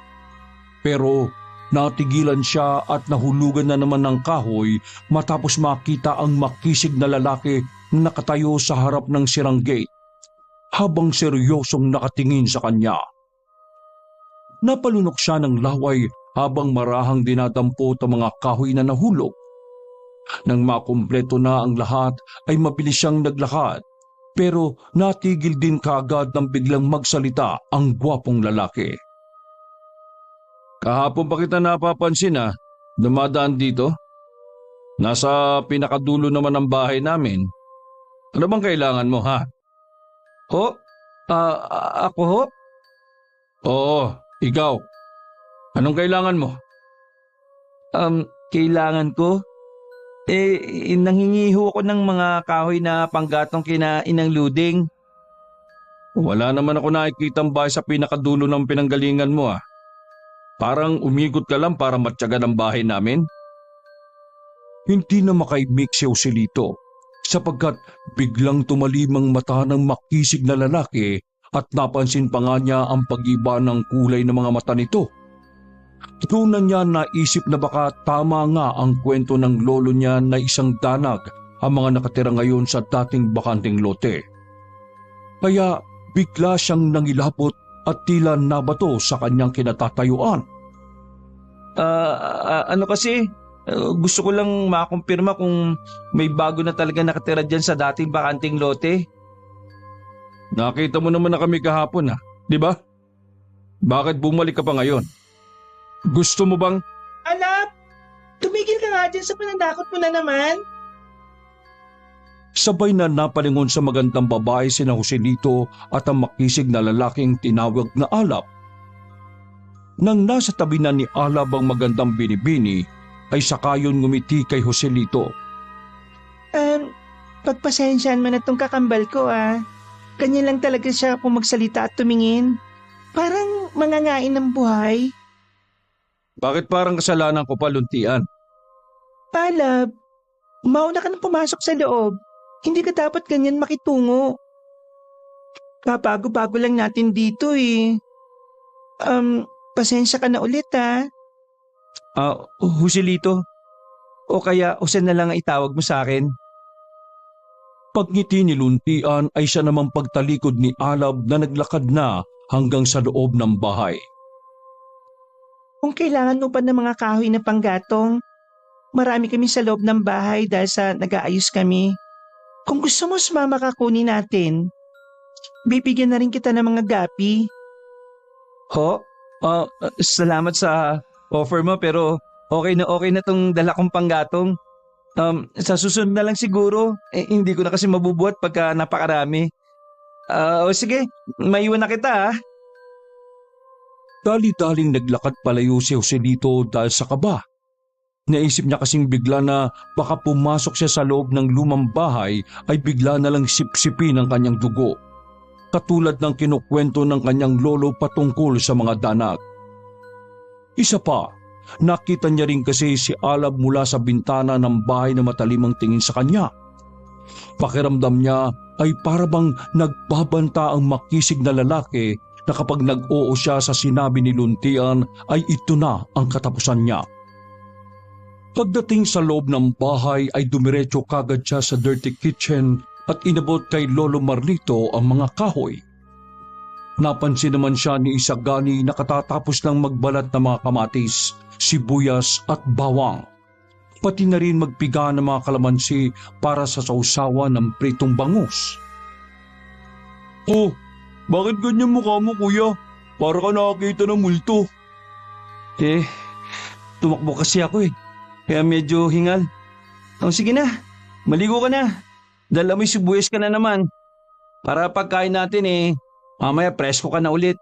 Pero natigilan siya at nahulugan na naman ng kahoy matapos makita ang makisig na lalaki na nakatayo sa harap ng sirang gate habang seryosong nakatingin sa kanya. Napalunok siya ng laway habang marahang dinadampot ang mga kahoy na nahulog. Nang makumpleto na ang lahat ay mabilis siyang naglakad, pero natigil din kaagad nang biglang magsalita ang gwapong lalaki. Kahapon pa kita napapansin dumadaan dito. Nasa pinakadulo naman ng bahay namin. Ano bang kailangan mo
Ho? Ako ho?
Oo, ikaw. Anong kailangan mo?
Kailangan ko? Nanghingi ho ako ng mga kahoy na panggatong kina Inang Ludeng.
Wala naman ako nakikitang bahay sa pinakadulo ng pinanggalingan mo Parang umikot ka lang para matyagan ang bahay namin. Hindi na makaimik si Joselito sapagkat biglang tumalimang mata ng makisig na lalaki at napansin pa nga niya ang pag-iba ng kulay ng mga mata nito. Doon na niya naisip na baka tama nga ang kwento ng lolo niya na isang danag ang mga nakatira ngayon sa dating bakanting lote. Kaya bigla siyang nangilapot at tila nabato sa kanyang kinatatayuan.
Gusto ko lang makumpirma kung may bago na talaga nakatira dyan sa dating bakanting lote.
Nakita mo naman na kami kahapon di ba? Bakit bumalik ka pa ngayon? Gusto mo bang…
Anak, tumigil ka nga dyan sa panandakot mo na naman.
Sabay na napalingon sa magandang babae sina Joselito at ang makisig na lalaking tinawag na Alab. Nang nasa tabi na ni Alab ang magandang binibini, ay sakayon ngumiti kay Joselito.
Pagpasensyaan mo na tong kakambal ko Ganyan lang talaga siya kung magsalita at tumingin. Parang mangangain ng buhay.
Bakit parang kasalanan ko pa, Luntian?
Alab, Mauna ka nang pumasok sa loob. Hindi ka dapat ganyan makitungo. Kabago-bago lang natin dito eh. Pasensya ka na ulit ha.
Joselito, o kaya Jose na lang ang itawag mo sa akin.
Pagngiti ni Luntian ay siya namang pagtalikod ni Alab na naglakad na hanggang sa loob ng bahay.
Kung kailangan mo pa ng mga kahoy na panggatong, marami kami sa loob ng bahay dahil sa nag-aayos kami. Kung gusto mo sumama ka kunin natin, bibigyan na rin kita ng mga gapi.
Ho? Salamat sa offer mo pero okay na tong dala kong panggatong. Sa susunod na lang siguro. Hindi ko na kasi mabubuhat pagka napakarami. Sige, maiwan na kita ha.
Dali-daling naglakad palayo si Joselito dahil sa kaba. Naisip niya kasing bigla na baka pumasok siya sa loob ng lumang bahay ay bigla na lang sipsipin ang kanyang dugo. Katulad ng kinukwento ng kanyang lolo patungkol sa mga danak. Isa pa, nakita niya rin kasi si Alab mula sa bintana ng bahay na matalimang tingin sa kanya. Pakiramdam niya ay parabang nagbabanta ang makisig na lalaki na kapag nag-oo siya sa sinabi ni Luntian ay ito na ang katapusan niya. Pagdating sa loob ng bahay ay dumiretso kagad siya sa dirty kitchen at inabot kay Lolo Marlito ang mga kahoy. Napansin naman siya ni Isagani na katatapos lang magbalat ng mga kamatis, sibuyas at bawang. Pati na rin magpiga ng mga kalamansi para sa sausawan ng pritong bangus. Oh, bakit ganyan mukha mo kuya? Para ka nakakita ng multo.
Tumakbo kasi ako eh. Kaya medyo hingal. Sige na, maligo ka na. Dala mo yung sibuyas ka na naman. Para pagkain natin mamaya presko ka na ulit.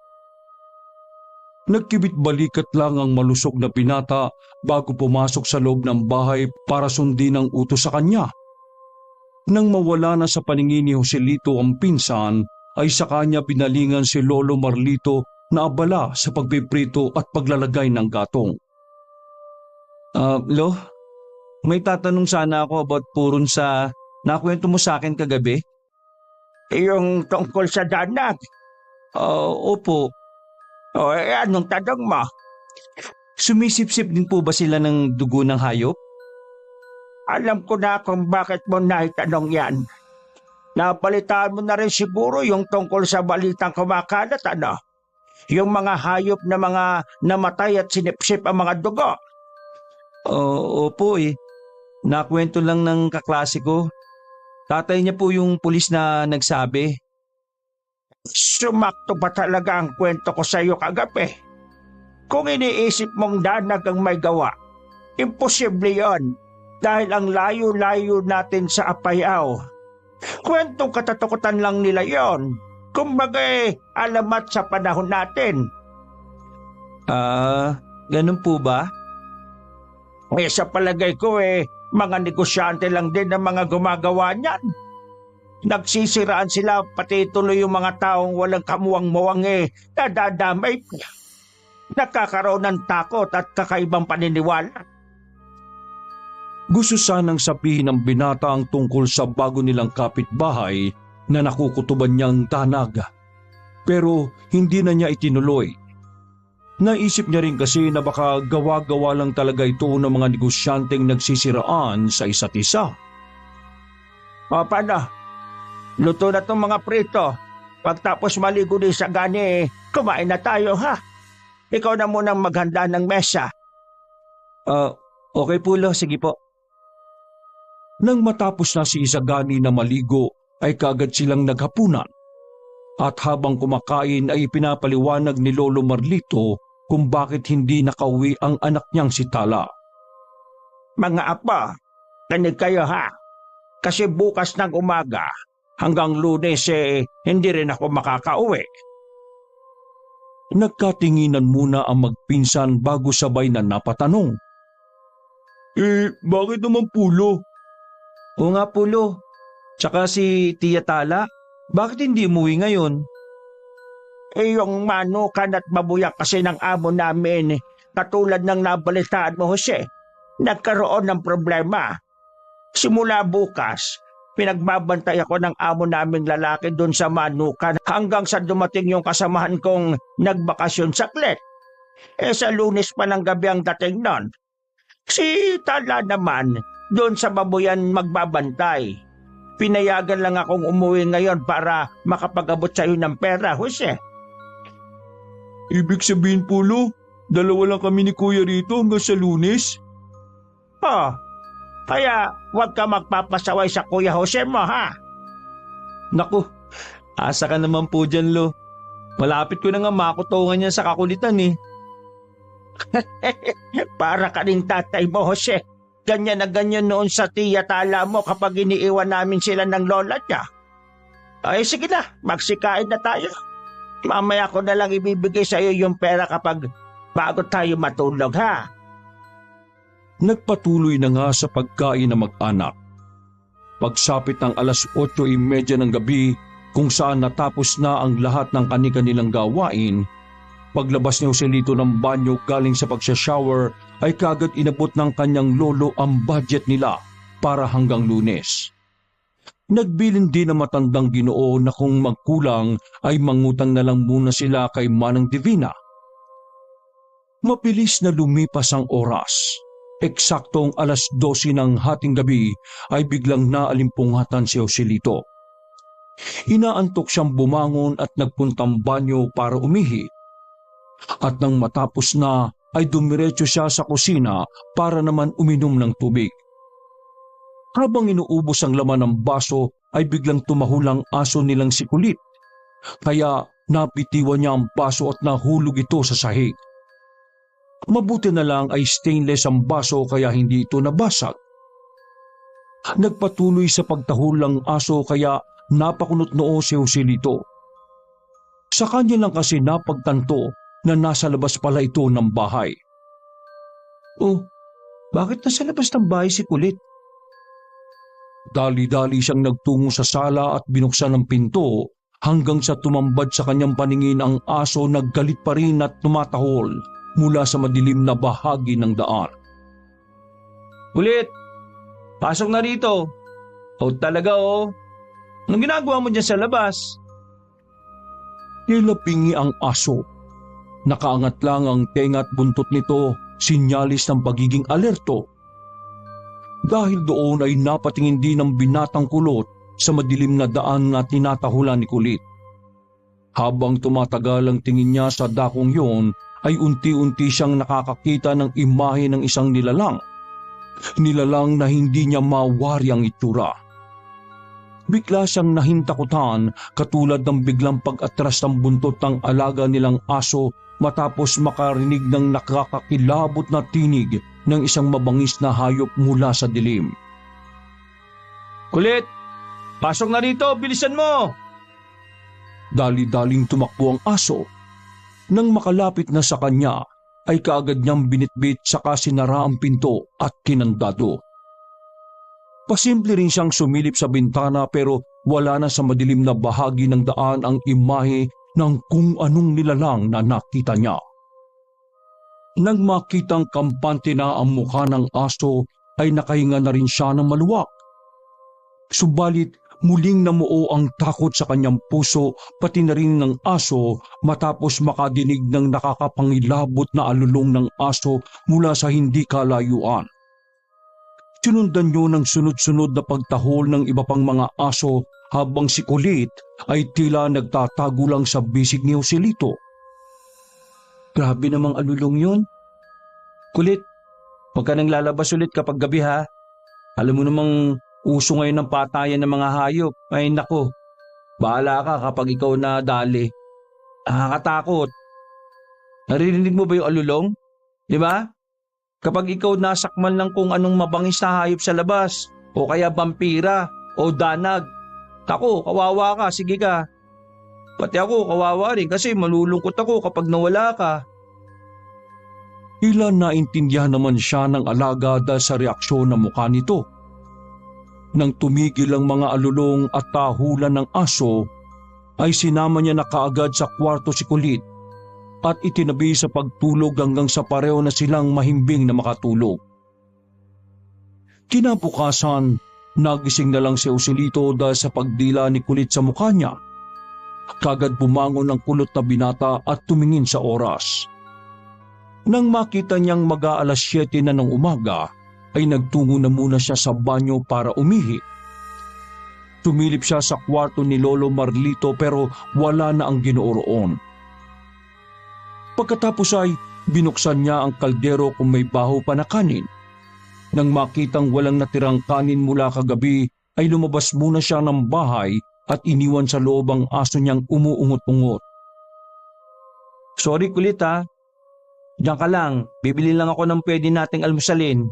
Nagkibit-balikat lang ang malusog na binata bago pumasok sa loob ng bahay para sundin ang utos sa kanya. Nang mawala na sa paningin ni Joselito ang pinsan, ay sa kanya pinalingan si Lolo Marlito na abala sa pagpiprito at paglalagay ng gatong.
Lo, may tatanong sana ako about purun sa nakwento mo sa akin kagabi.
Yung tungkol sa danak.
Opo.
Anong tanong mo?
Sumisip-sip din po ba sila ng dugo ng hayop?
Alam ko na kung bakit mo naitanong yan. Nabalitaan mo na rin siguro yung tungkol sa balitang kumakalat, ano? Yung mga hayop na mga namatay at sinipsip ang mga dugo.
Opo Nakwento lang ng kaklase ko. Tatay niya po yung pulis na nagsabi.
Sumakto ba talaga ang kwento ko sa iyo kagabi? Kung iniisip mong danag ang may gawa, imposible yon dahil ang layo-layo natin sa Apayao. Kwentong katatakutan lang nila yon. Kumbaga alamat sa panahon natin.
Ganun po ba?
Sa palagay ko mga negosyante lang din ang mga gumagawa niyan. Nagsisiraan sila pati tuloy yung mga taong walang kamuwang-muwang nadadamay. Nakakaroon ng takot at kakaibang paniniwala.
Gusto sanang sabihin ng binata ang tungkol sa bago nilang kapitbahay na nakukutuban niyang tanag. Pero hindi na niya itinuloy. Naisip niya rin kasi na baka gawa-gawa lang talaga ito ng mga negosyanteng nagsisiraan sa isa't isa.
Paano? Luto na itong mga prito. Pagtapos maligo ni Isagani, kumain na tayo ha. Ikaw na munang maghanda ng mesa.
Okay po lo, sige po.
Nang matapos na si Isagani na maligo ay kagad silang naghapunan. At habang kumakain ay pinapaliwanag ni Lolo Marlito kung bakit hindi nakauwi ang anak niyang si Tala.
Mga apo, tanig kayo ha. Kasi bukas ng umaga hanggang Lunes hindi rin ako makakauwi.
Nagkatinginan muna ang magpinsan bago sabay na napatanong. Bakit naman pulo?
Oo nga pulo. Tsaka si Tia Tala, bakit hindi umuwi ngayon?
Yung manukan at mabuyak kasi ng amo namin, katulad ng nabalitaan mo Jose, nagkaroon ng problema. Simula bukas, pinagbabantay ako ng amo naming lalaki doon sa Manukan hanggang sa dumating yung kasamahan kong nagbakasyon sa Klet. Sa Lunes pa ng gabi ang dating nun. Si Tala naman, doon sa babuyan magbabantay. Pinayagan lang akong umuwi ngayon para makapag-abot sa'yo ng pera, Jose.
Ibig sabihin po, Lo, dalawa lang kami ni Kuya rito hanggang sa Lunes?
Oh, kaya huwag ka magpapasaway sa Kuya Jose mo, ha?
Naku, asa ka naman po dyan, Lo. Malapit ko na nga makutungan niya sa kakulitan eh.
Para ka rin tatay mo, Jose. Ganyan na ganyan noon sa tiya Tala mo kapag iniiwan namin sila ng lola niya. Ay sige na, magsikain na tayo. Mamaya ko na lang ibibigay sa iyo yung pera kapag bago tayo matulog, ha?
Nagpatuloy na nga sa pagkain na mag-anak. Pagsapit ng 8:30 ng gabi kung saan natapos na ang lahat ng kani-kanilang gawain, paglabas ni Joselito ng banyo galing sa pagsashower ay kagad inabot ng kanyang lolo ang budget nila para hanggang Lunes. Nagbilin din ang matandang Ginoo na kung magkulang ay mangutang na lang muna sila kay Manang Divina. Mabilis na lumipas ang oras. Eksaktong 12:00 ng hating gabi ay biglang naalimpungatan si Joselito. Inaantok siyang bumangon at nagpuntang banyo para umihi. At nang matapos na ay dumiretso siya sa kusina para naman uminom ng tubig. Habang inuubos ang laman ng baso ay biglang tumahulang aso nilang si Kulit. Kaya napitiwan niya ang baso at nahulog ito sa sahig. Mabuti na lang ay stainless ang baso kaya hindi ito nabasag. Nagpatuloy sa pagtahol ng aso kaya napakunot noo si Joselito. Sa kanya lang kasi napagtanto na nasa labas pala ito ng bahay.
Oh, bakit nasa labas ng bahay si Kulit?
Dali-dali siyang nagtungo sa sala at binuksan ang pinto hanggang sa tumambad sa kanyang paningin ang aso na galit pa rin at tumatahol mula sa madilim na bahagi ng daan.
Kulit, pasok na rito. Oh, talaga oh. Anong ginagawa mo dyan sa labas?
Nilapingi ang aso. Nakaangat lang ang tenga at buntot nito, sinyalis ng pagiging alerto. Dahil doon ay napatingin din ang binatang kulot sa madilim na daan na tinatahulan ni Kulit. Habang tumatagal ang tingin niya sa dakong yon, ay unti-unti siyang nakakakita ng imahe ng isang nilalang. Nilalang na hindi niya mawari ang itsura. Bigla siyang nahintakutan katulad ng biglang pag-atras ng buntot ng alaga nilang aso matapos makarinig ng nakakakilabot na tinig ng isang mabangis na hayop mula sa dilim.
Kulit, pasok na rito, bilisan mo!
Dali-daling tumakbo ang aso. Nang makalapit na sa kanya, ay kaagad niyang binitbit saka sinara ang pinto at kinandado. Pasimple rin siyang sumilip sa bintana pero wala na sa madilim na bahagi ng daan ang imahe ng kung anong nilalang na nakita niya. Nang makitang kampante na ang mukha ng aso ay nakahinga na rin siya ng maluwag. Subalit muling namuo ang takot sa kanyang puso pati na rin ng aso matapos makadinig ng nakakapangilabot na alulong ng aso mula sa hindi kalayuan. Sinundan niyo ng sunod-sunod na pagtahol ng iba pang mga aso habang si Kulit ay tila nagtatago lang sa bisig ni Joselito.
Grabe namang alulong yun. Kulit, huwag ka nang lalabas ulit kapag gabi ha. Alam mo namang uso ngayon ng patayan ng mga hayop. Ay nako, bahala ka kapag ikaw na dali. Nakakatakot. Naririnig mo ba yung alulong? Di ba? Kapag ikaw nasakman ng kung anong mabangis na hayop sa labas, o kaya vampira, o danag, ako, kawawa ka, sige ka. Pati ako, kawawa rin kasi malulungkot ako kapag nawala ka.
Tila naintindihan naman siya ng alaga dahil sa reaksyon ng mukha nito. Nang tumigil ang mga alulong at tahulan ng aso, ay sinama niya na kaagad sa kwarto si Kulit at itinabi sa pagtulog hanggang sa pareho na silang mahimbing na makatulog. Kinabukasan, nagising na lang si Joselito dahil sa pagdila ni Kulit sa mukha niya. Kagad bumangon ang kulot na binata at tumingin sa oras. Nang makita niyang mag-aalas 7 na ng umaga, ay nagtungo na muna siya sa banyo para umihi. Tumilip siya sa kwarto ni Lolo Marlito pero wala na ang Ginoo roon. Pagkatapos ay binuksan niya ang kaldero kung may baho pa na kanin. Nang makitang walang natirang kanin mula kagabi, ay lumabas muna siya ng bahay at iniwan sa loob ang aso niyang umuungot-ungot.
Sorry Kulit ha. Diyan ka lang, bibili lang ako ng pwede nating almusalin.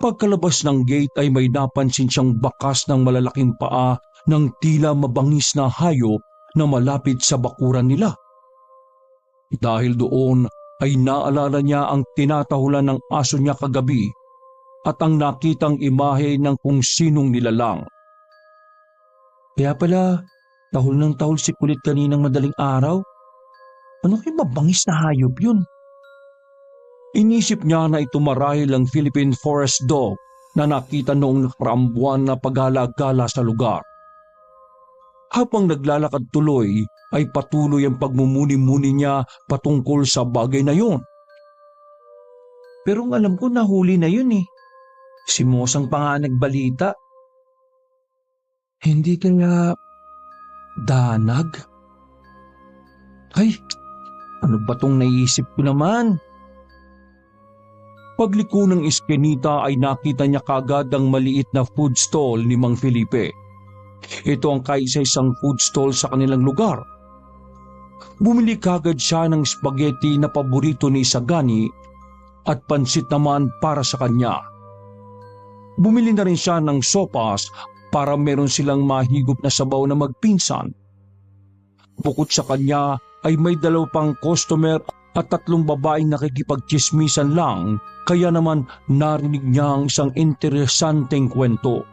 Pagkalabas ng gate ay may napansin siyang bakas ng malalaking paa ng tila mabangis na hayop na malapit sa bakuran nila. Dahil doon ay naalala niya ang tinatahulan ng aso niya kagabi at ang nakitang imahe ng kung sinong nilalang.
Kaya pala, tahol ng tahol si Kulit kaninang madaling araw. Ano kayo mabangis na hayop yun?
Inisip niya na ito marahil ang Philippine Forest Dog na nakita noong nakaraang buwan na paghala-gala sa lugar. Habang naglalakad tuloy ay patuloy ang pagmumuni-muni niya patungkol sa bagay na yun.
Pero ang alam ko nahuli na yun eh. Si Mosang pa nga nagbalita. Hindi kaya danag? Ay, ano ba tong naisip ko naman?
Pagliko ng iskenita ay nakita niya kagad ang maliit na food stall ni Mang Felipe. Ito ang kaisa-isang food stall sa kanilang lugar. Bumili kagad siya ng spaghetti na paborito ni Isagani at pansit naman para sa kanya. Bumili na rin siya ng sopas para meron silang mahigop na sabaw na magpinsan. Bukod sa kanya ay may 2 pang customer at 3 babaeng nakikipagchismisan lang, kaya naman narinig niya ang isang interesanteng kwento.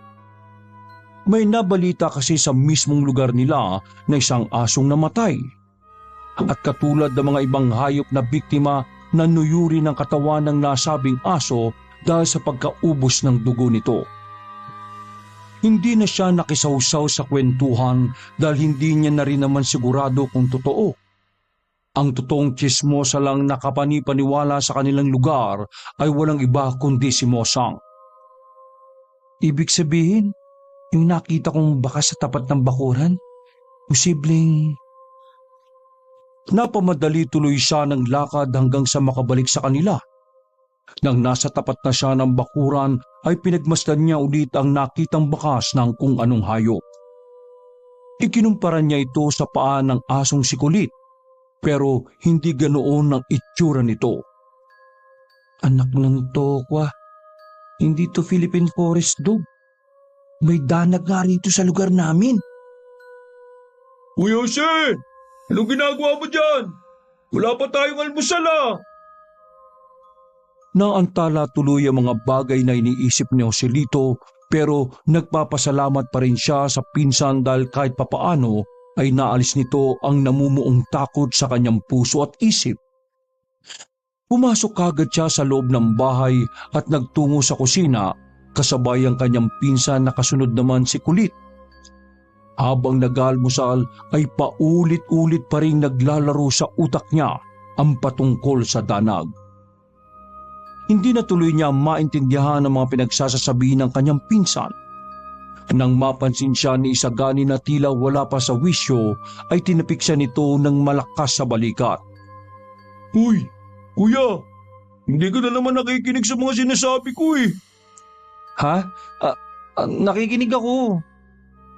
May nabalita kasi sa mismong lugar nila na isang asong namatay. At katulad ng mga ibang hayop na biktima, nanuyuri ng katawan ng nasabing aso dahil sa pagkaubos ng dugo nito. Hindi na siya nakisawsaw sa kwentuhan dahil hindi niya na rin naman sigurado kung totoo. Ang totoong tsismosa lang na kapanipaniwala sa kanilang lugar ay walang iba kundi si Mosang.
Ibig sabihin, yung nakita kong bakas sa tapat ng bakuran, posibleng...
Napamadali tuloy siya ng lakad hanggang sa makabalik sa kanila. Nang nasa tapat na siya ng bakuran ay pinagmasdan niya ulit ang nakitang bakas ng kung anong hayop. Ikinumpara niya ito sa paa ng asong si Kulit, pero hindi ganoon ang itsura nito.
Anak ng tokwa, hindi to Philippine Forest Dog. May danag nga rito sa lugar namin.
Kuya Jose! Anong ginagawa mo dyan? Wala pa tayong almusal ah! Naantala tuloy ang mga bagay na iniisip ni Joselito pero nagpapasalamat pa rin siya sa pinsan dahil kahit papaano ay naalis nito ang namumuong takot sa kanyang puso at isip. Pumasok kagad siya sa loob ng bahay at nagtungo sa kusina kasabay ang kanyang pinsan na kasunod naman si Kulit. Habang nag-almusal ay paulit-ulit pa rin naglalaro sa utak niya ang patungkol sa danag. Hindi na tuloy niya maintindihan ang mga pinagsasasabi ng kanyang pinsan. Nang mapansin siya ni Isagani na tila wala pa sa wisyo, ay tinapik siya nito ng malakas sa balikat. Uy, kuya, hindi ka na naman nakikinig sa mga sinasabi ko eh.
Ha? Nakikinig ako.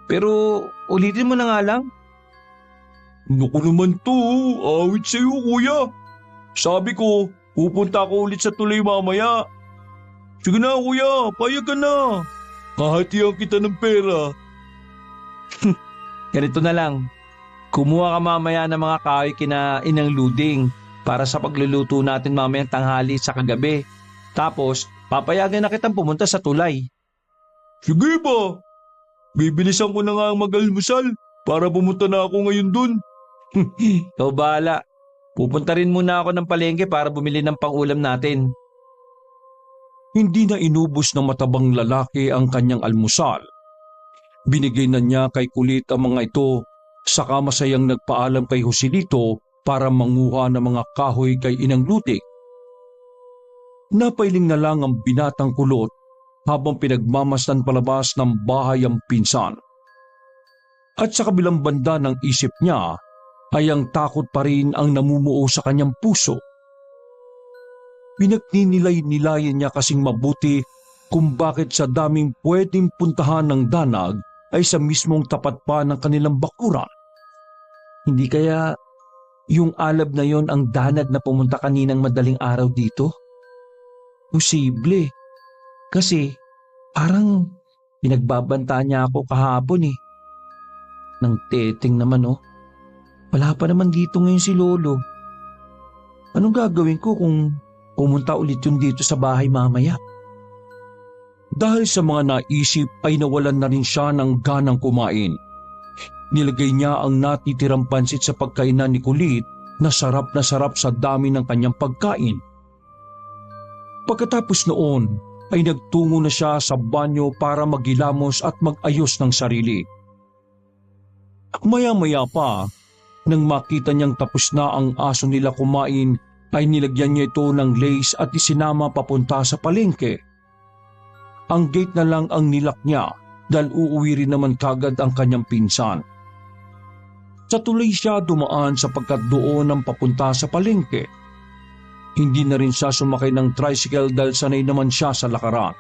Pero ulitin mo na nga lang.
Naku naman to, awit sa'yo kuya. Sabi ko, pupunta ako ulit sa tulay mamaya. Sige na kuya, payag ka na. Kahatihan kita ng pera.
Ganito na lang. Kumuha ka mamaya ng mga kahoy kina Inang Luding para sa pagluluto natin mamayang tanghali sa kagabi. Tapos, papayagan na kitang pumunta sa tulay.
Sige ba? Bibilisan ko na nga ang mag-almusal para pumunta na ako ngayon dun.
Ikaw bahala. Pupunta rin muna ako ng palengke para bumili ng pang-ulam natin.
Hindi na inubos ng matabang lalaki ang kanyang almusal. Binigay na niya kay Kulit ang mga ito, saka masayang nagpaalam kay Joselito para manguha ng mga kahoy kay Inang Lutik. Napailing na lang ang binatang Kulot habang pinagmamasdan palabas ng bahay ang pinsan. At sa kabilang banda ng isip niya ay ang takot pa rin ang namumuo sa kanyang puso. Pinagninilay-nilayan niya kasing mabuti kung bakit sa daming pwedeng puntahan ng danag ay sa mismong tapat pa ng kanilang bakuran.
Hindi kaya yung alab na yon ang danag na pumunta kaninang madaling araw dito? Posible. Kasi parang pinagbabantaan niya ako kahapon eh. Nang teteng naman oh. Wala pa naman dito ngayon si Lolo. Anong gagawin ko kung pumunta ulit yun dito sa bahay mamaya?
Dahil sa mga naisip ay nawalan na rin siya ng ganang kumain. Nilagay niya ang natitirang pansit sa pagkainan ni Kulit na sarap sa dami ng kanyang pagkain. Pagkatapos noon ay nagtungo na siya sa banyo para maghilamos at mag-ayos ng sarili. Maya-maya pa, nang makita niyang tapos na ang aso nila kumain, ay nilagyan niya ito ng lace at isinama papunta sa palengke. Ang gate na lang ang nilak niya dahil uuwi rin naman kagad ang kanyang pinsan. Sa tulay siya dumaan sapagkat doon ang papunta sa palengke. Hindi na rin siya sumakay ng tricycle dahil sanay naman siya sa lakaran.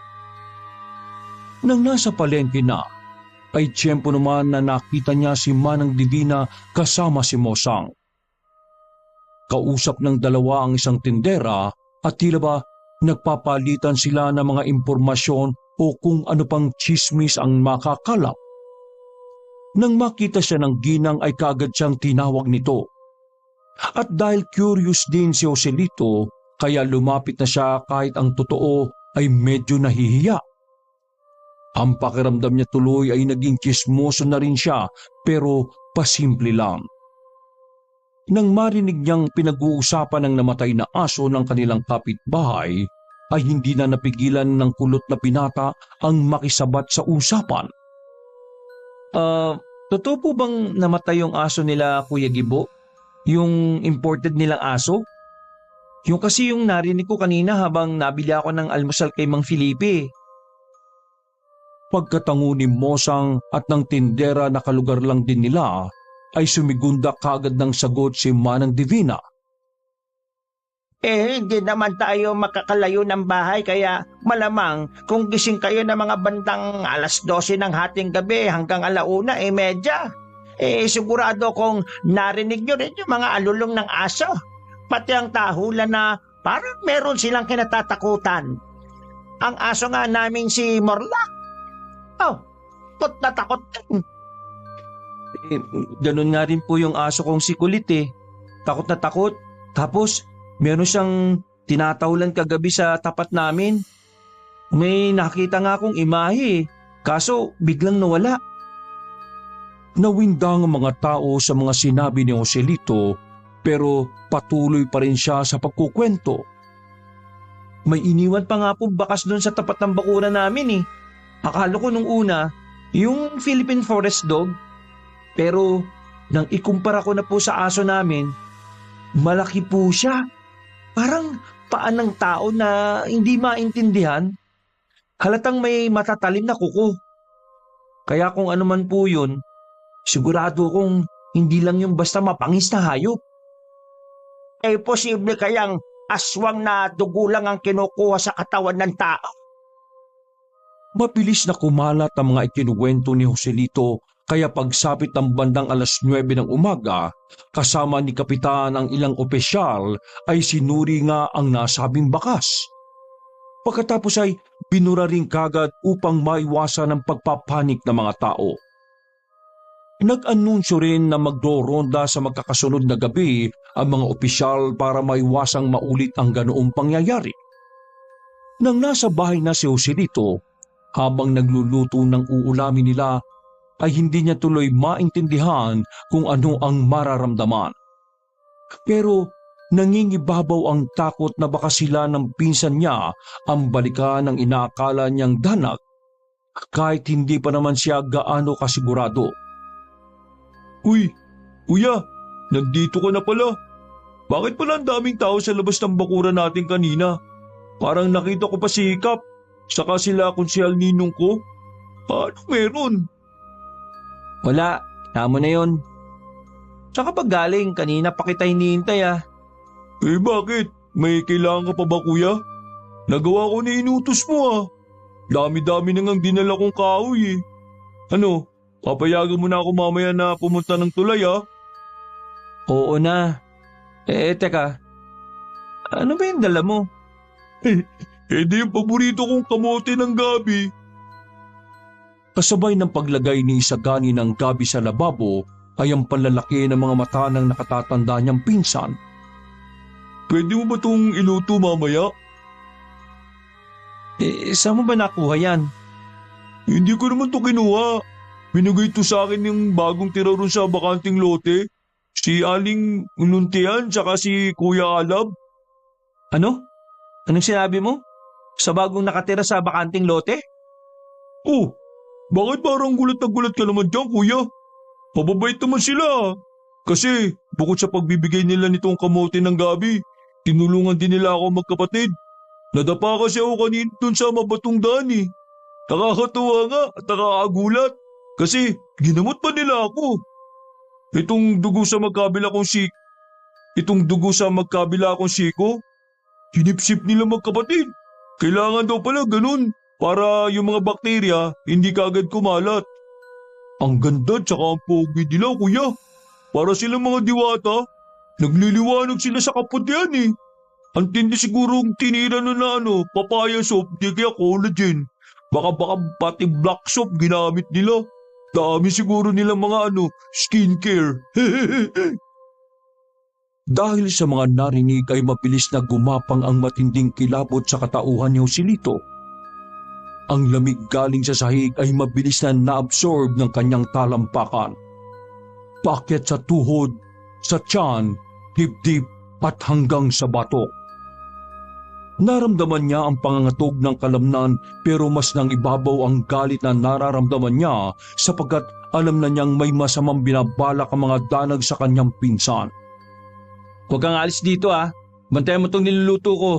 Nang nasa palengke na, ay tiyempo naman na nakita niya si Manang Divina kasama si Mosang. Kausap ng dalawa ang isang tindera at tila ba nagpapalitan sila ng mga impormasyon o kung ano pang chismis ang makakalap. Nang makita siya ng ginang ay kaagad siyang tinawag nito. At dahil curious din si Joselito, kaya lumapit na siya kahit ang totoo ay medyo nahihiya. Ang pakiramdam niya tuloy ay naging chismoso na rin siya pero pasimple lang. Nang marinig niyang pinag-uusapan ng namatay na aso ng kanilang kapitbahay, ay hindi na napigilan ng kulot na binata ang makisabat sa usapan.
Totoo po bang namatay yung aso nila, Kuya Gibo? Yung imported nilang aso? Yung kasi yung narinig ko kanina habang nabili ako ng almusal kay Mang Felipe.
Pagkatango ni Mosang at ng tindera na kalugar lang din nila, ay sumigunda kagad ng sagot si Manang Divina.
Hindi naman tayo makakalayo ng bahay kaya malamang kung gising kayo ng mga bandang 12:00 ng hating gabi hanggang 1:30. Sigurado kong narinig nyo rin yung mga alulong ng aso. Pati ang tahulan na parang meron silang kinatatakutan. Ang aso nga namin si Morla. Takot na takot din.
Ganun nga rin po yung aso kong si Kulit eh. Takot na takot. Tapos meron siyang tinatahulan kagabi sa tapat namin. May nakita nga akong imahe eh. Kaso biglang nawala.
Nawindang ang mga tao sa mga sinabi ni Joselito pero patuloy pa rin siya sa pagkukwento.
May iniwan pa nga po bakas doon sa tapat ng bakuran namin eh. Akala ko nung una, yung Philippine Forest Dog. Pero nang ikumpara ko na po sa aso namin, malaki po siya. Parang paan ng tao na hindi maintindihan. Halatang may matatalim na kuko. Kaya kung ano man po yun, sigurado kong hindi lang yung basta mapangis na hayop.
Posible kayang aswang na dugo lang ang kinukuha sa katawan ng tao.
Mabilis na kumalat ang mga ikinuwento ni Joselito kaya pagsapit ng bandang 9:00 ng umaga, kasama ni Kapitan ang ilang opisyal ay sinuri nga ang nasabing bakas. Pagkatapos ay binura rin kagad upang maiwasan ang pagpapanik ng mga tao. Nag-anunsyo rin na magdoronda sa magkakasunod na gabi ang mga opisyal para maiwasang maulit ang ganoong pangyayari. Nang nasa bahay na si Joselito, habang nagluluto ng uulamin nila, ay hindi niya tuloy maintindihan kung ano ang mararamdaman. Pero nangingibabaw ang takot na baka sila ng pinsan niya ang balikan ng inaakala niyang danag kahit hindi pa naman siya gaano kasigurado. Uy, kuya, nandito ka na pala. Bakit pala ang daming tao sa labas ng bakuran natin kanina? Parang nakita ko pa si Kap, saka sila Konsyal Ninong ko. Ano meron?
Wala, tama na yon. Saka pag galing, kanina pa kita hinihintay ah.
Eh bakit? May kailangan ka pa ba kuya? Nagawa ko na inutos mo ah. Dami-dami na ngang dinala kong kahoy eh. Ano, papayagan mo na ako mamaya na pumunta ng tulay ah?
Oo na. Teka. Ano ba yung dala mo?
Di yung paborito kong kamote ng gabi. Kasabay ng paglagay ni Isagani ng gabi sa lababo ay ang panlalaki ng mga mata ng nakatatanda niyang pinsan. Pwede mo ba itong iluto mamaya?
Saan mo ba nakuha yan?
Hindi ko naman ito kinuha. Binigay ito sa akin yung bagong tira ron sa bakanting lote. Si Aling Luntian tsaka si Kuya Alab.
Ano? Anong sinabi mo? Sa bagong nakatira sa bakanting lote?
Oh, bakit parang gulat na gulat ka naman dyan, kuya? Mababait naman sila. Kasi bukod sa pagbibigay nila nitong kamote ng gabi, tinulungan din nila ako magkapatid. Nadapa kasi ako kanina dun sa mabatong daan eh. Nakakatuwa nga at nakakagulat kasi ginamot pa nila ako. Itong dugo sa magkabila kong siko, hinipsip nila magkapatid. Kailangan daw pala ganun para yung mga bakterya hindi kagad kumalat. Ang ganda tsaka ang pogi nila, kuya. Para silang mga diwata. Nagliliwanag sila sa kaputian eh. Ang tindi sigurong tinira nun na papaya soap, di kaya collagen. Baka pati black soap ginamit nila. Dami siguro nilang mga skincare. Dahil sa mga narinig ay mabilis na gumapang ang matinding kilabot sa katauhan ni Joselito. Ang lamig galing sa sahig ay mabilis na naabsorb ng kanyang talampakan. Paakyat sa tuhod, sa tiyan, dibdib at hanggang sa batok. Naramdaman niya ang pangangatog ng kalamnan pero mas nang ibabaw ang galit na nararamdaman niya sapagkat alam na niyang may masamang binabalak ang mga danag sa kanyang pinsan.
Huwag kang alis dito ah. Bantayan mo itong niluluto ko.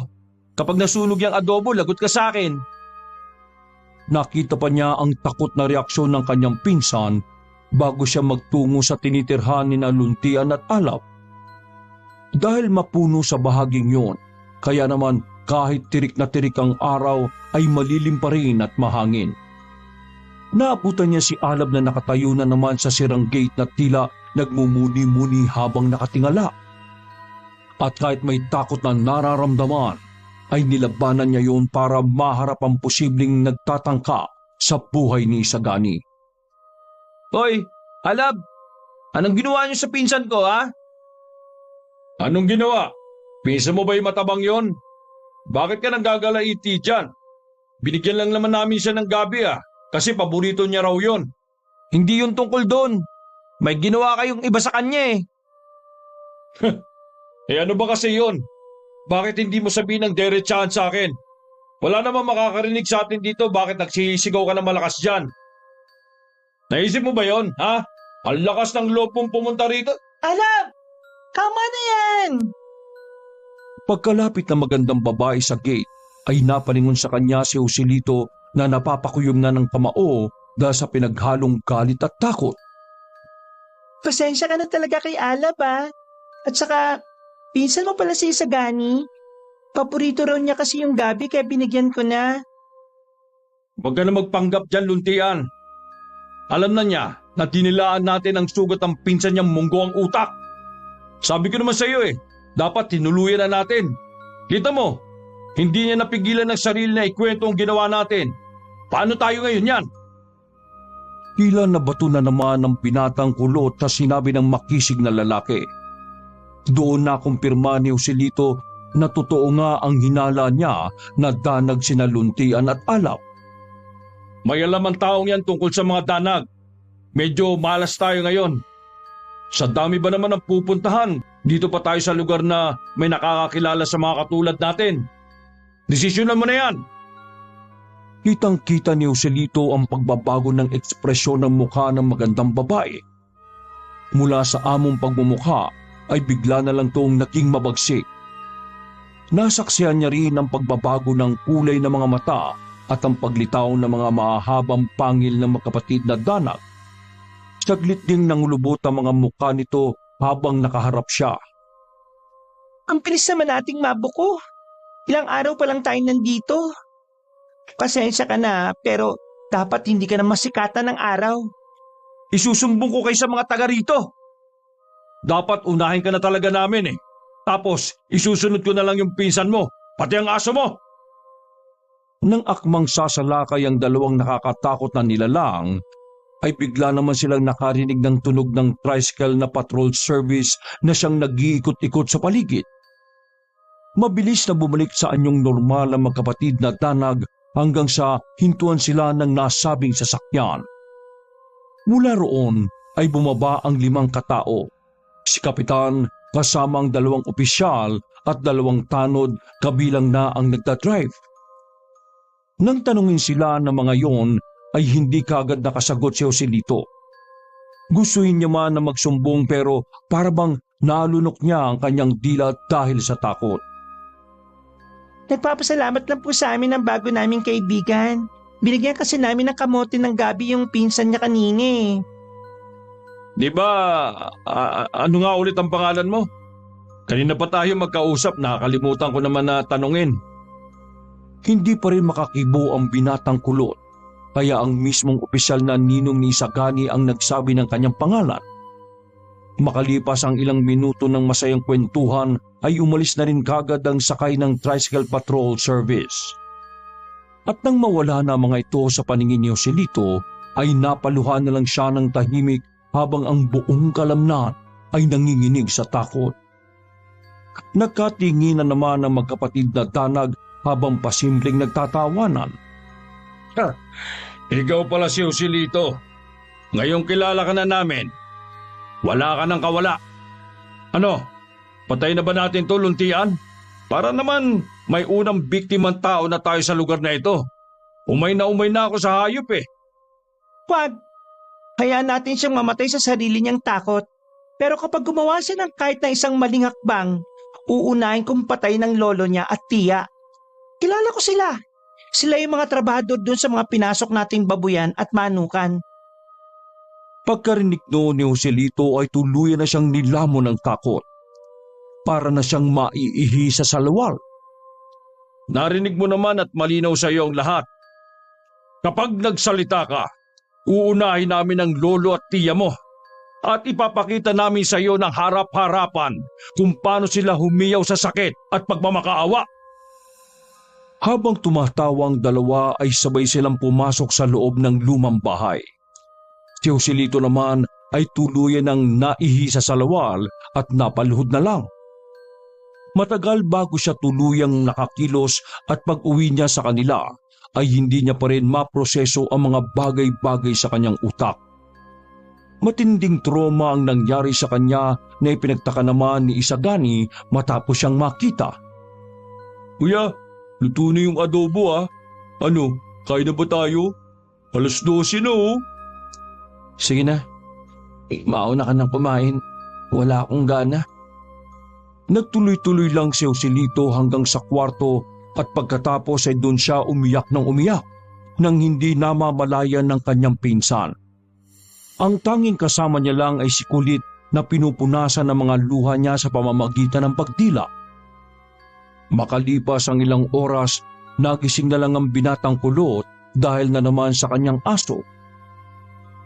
Kapag nasunog yung adobo, lagot ka sa akin.
Nakita pa niya ang takot na reaksyon ng kanyang pinsan bago siya magtungo sa tinitirhan ni Luntian at Alab. Dahil mapuno sa bahaging yon, kaya naman kahit tirik na tirik ang araw ay malilim pa rin at mahangin. Naabutan niya si Alab na nakatayo na naman sa sirang gate na tila nagmumuni-muni habang nakatingala. At kahit may takot na nararamdaman, ay nilabanan niya yon para maharap ang posibleng nagtatangka sa buhay ni Isagani.
Hoy, Alab! Anong ginawa niyo sa pinsan ko ha?
Anong ginawa? Pinsan mo ba yung matabang yon? Bakit ka nanggagalaiti dyan? Binigyan lang naman namin siya ng gabi kasi paborito niya raw yon.
Hindi yun tungkol doon. May ginawa kayong iba sa kanya eh.
Ano ba kasi yon? Bakit hindi mo sabihin ng derechahan sa akin? Wala namang makakarinig sa atin dito bakit nagsisigaw ka ng malakas dyan. Naisip mo ba yon, ha? Ang lakas ng loob mong pumunta rito.
Alab! Tama na yan!
Pagkalapit ng magandang babae sa gate, ay napalingon sa kanya si Joselito na napapakuyom na ng kamao dahil sa pinaghalong galit at takot.
Pasensya ka na talaga kay Alab ah. At saka, pinsan mo pala si Isagani. Paborito raw niya kasi yung gabi kaya binigyan ko na.
Huwag ka na magpanggap dyan, Luntian. Alam na niya na tinilaan natin ang sugat ng pinsan niyang munggo ang utak. Sabi ko naman sa iyo dapat tinuluyan na natin. Kita mo, hindi niya napigilan ng sarili na ikwento ang ginawa natin. Paano tayo ngayon yan? Tila nabato na naman ang binatang kulot na sinabi ng makisig na lalaki. Doon na kumpirma ni Joselito na totoo nga ang hinala niya na danag sina Luntian at Alab. May alam ang taong yan tungkol sa mga danag. Medyo malas tayo ngayon. Sa dami ba naman ang pupuntahan? Dito pa tayo sa lugar na may nakakakilala sa mga katulad natin. Desisyonan mo na yan. Kitang-kita ni Joselito ang pagbabago ng ekspresyon ng mukha ng magandang babae. Mula sa among pagmumukha ay bigla na lang toong naging mabagsik. Nasaksihan niya rin ang pagbabago ng kulay ng mga mata at ang paglitaw ng mga mahahabang pangil ng magkapatid na danak. Saglit ding nangulubot ang mga mukha nito habang nakaharap siya.
Ang bilis naman nating mabuko. Ilang araw pa lang tayo nandito. Pasensya ka na, pero dapat hindi ka na masikatan ng araw.
Isusumbong ko kayo sa mga taga rito. Dapat unahin ka na talaga namin eh. Tapos isusunod ko na lang yung pinsan mo, pati ang aso mo. Nang akmang sasalakay ang dalawang nakakatakot na nilalang, ay bigla naman silang nakarinig ng tunog ng tricycle na patrol service na siyang nag-iikot-ikot sa paligid. Mabilis na bumalik sa anyong normal ang magkapatid na danag hanggang sa hintuan sila ng nasabing sasakyan. Mula roon ay bumaba ang 5 katao. Si Kapitan kasama ang 2 opisyal at 2 tanod kabilang na ang nagdadrive. Nang tanungin sila ng mga yon ay hindi kaagad nakasagot si Joselito. Gustuhin niya man na magsumbong pero parabang nalunok niya ang kanyang dila dahil sa takot.
Nagpapasalamat lang po sa amin ang bago naming kaibigan. Binigyan kasi namin ng kamote ng gabi yung pinsan niya kanina eh.
Di ba, ano nga ulit ang pangalan mo? Kanina pa tayo magkausap, nakakalimutan ko naman na tanungin. Hindi pa rin makakibo ang binatang kulot, kaya ang mismong opisyal na ninong ni Isagani ang nagsabi ng kanyang pangalan. Makalipas ang ilang minuto ng masayang kwentuhan ay umalis na rin kagad ang sakay ng tricycle patrol service. At nang mawala na mga ito sa paningin ni Joselito ay napaluhan na lang siya ng tahimik habang ang buong kalamnan ay nanginginig sa takot. Nagkatinginan naman ang magkapatid na danag habang pasimpleng nagtatawanan. Ikaw pala si Joselito. Ngayong kilala ka na namin. Wala ka ng kawala. Ano, patay na ba natin to, luntian? Para naman may unang biktimang tao na tayo sa lugar na ito. Umay na ako sa hayop eh.
Wag! Hayaan natin siyang mamatay sa sarili niyang takot. Pero kapag gumawa siya ng kahit na isang maling hakbang, uunahin kong patay ng lolo niya at tiya. Kilala ko sila. Sila yung mga trabahador doon sa mga pinasok nating babuyan at manukan.
Pagkarinig noon ni Joselito ay tuluyan na siyang nilamon ng takot. Para na siyang maiihi sa salawal. Narinig mo naman at malinaw sa iyo ang lahat. Kapag nagsalita ka, uunahin namin ang lolo at tiya mo at ipapakita namin sa iyo ng harap-harapan kung paano sila humiyaw sa sakit at pagmamakaawa. Habang tumatawa ang dalawa ay sabay silang pumasok sa loob ng lumang bahay. Si Joselito naman ay tuluyan ng naihi sa salawal at napaluhod na lang. Matagal bago siya tuluyang nakakilos at pag-uwi niya sa kanila ay hindi niya pa rin maproseso ang mga bagay-bagay sa kanyang utak. Matinding trauma ang nangyari sa kanya na ipinagtaka naman ni Isagani matapos siyang makita. Kuya, luto na yung adobo ah. Ano, kain na ba tayo? 12:00 na oh.
Sige na. Mauna ka nang kumain. Wala akong gana.
Nagtuloy-tuloy lang si Joselito hanggang sa kwarto at pagkatapos ay doon siya umiyak ng umiyak nang hindi namamalayan ng kanyang pinsan. Ang tanging kasama niya lang ay si Kulit na pinupunasan ng mga luha niya sa pamamagitan ng pagdila. Makalipas ang ilang oras, nagising na lang ang binatang kulot dahil na naman sa kanyang aso.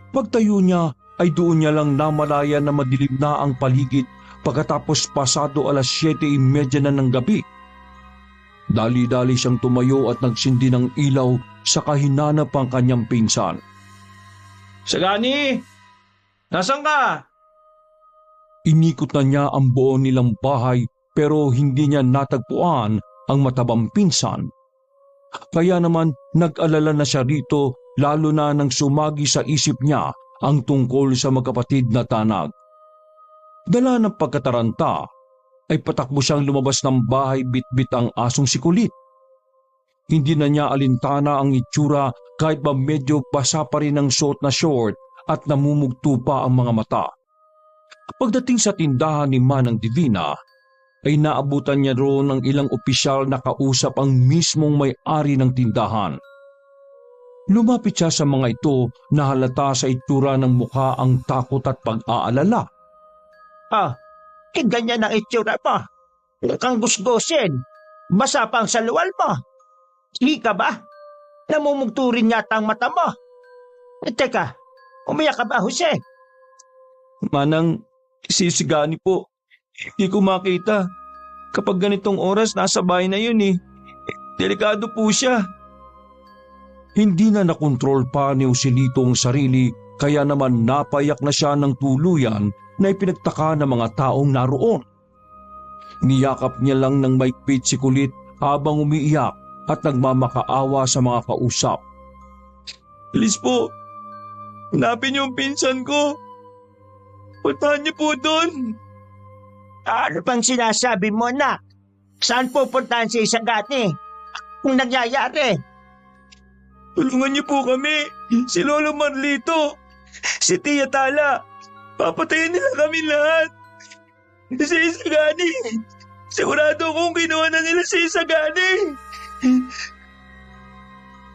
Pagtayo niya ay doon niya lang namalayan na madilim na ang paligid pagkatapos pasado 7:30 na ng gabi. Dali-dali siyang tumayo at nagsindi ng ilaw sa kahinanap ang kanyang pinsan.
Sagani! Nasaan ka?
Inikot na niya ang buo nilang bahay pero hindi niya natagpuan ang matabang pinsan. Kaya naman nag-alala na siya rito lalo na nang sumagi sa isip niya ang tungkol sa magkapatid na tanag. Dala ng pagkataranta, ay patakbo siyang lumabas ng bahay bitbit ang asong si Kulit. Hindi na niya alintana ang itsura kahit ba medyo basa pa rin ang suot na short at namumugto pa ang mga mata. Pagdating sa tindahan ni Manang Divina, ay naabutan niya roon ng ilang opisyal na kausap ang mismong may-ari ng tindahan. Lumapit siya sa mga ito na halata sa itsura ng mukha ang takot at pag-aalala.
Ganyan ang itsura mo. Kang gusgusin. Basa pang saluwal mo. Hika ba? Namumugto rin yata ang mata mo. Teka, umiyak ka ba, Jose?
Manang, sisigani po. Hindi ko makita. Kapag ganitong oras, nasa bahay na yun eh. Delikado po siya.
Hindi na nakontrol pa ni Joselito ang sarili kaya naman napayak na siya ng tuluyan na ipinagtaka ng mga taong naroon. Niyakap niya lang ng maigpit si Kulit habang umiiyak at nagmamakaawa sa mga kausap.
Please po, hanapin niyo ang pinsan ko. Puntahan niyo po doon.
Ano pang sinasabi mo, nak? Saan pupuntahan si Isagani? Kung nangyayari?
Tulungan niyo po kami. Si Lolo Marlito. Si Tia Tala. Papatayin nila kami lahat. Si Isagani. Sigurado akong ginawa na nila si Isagani.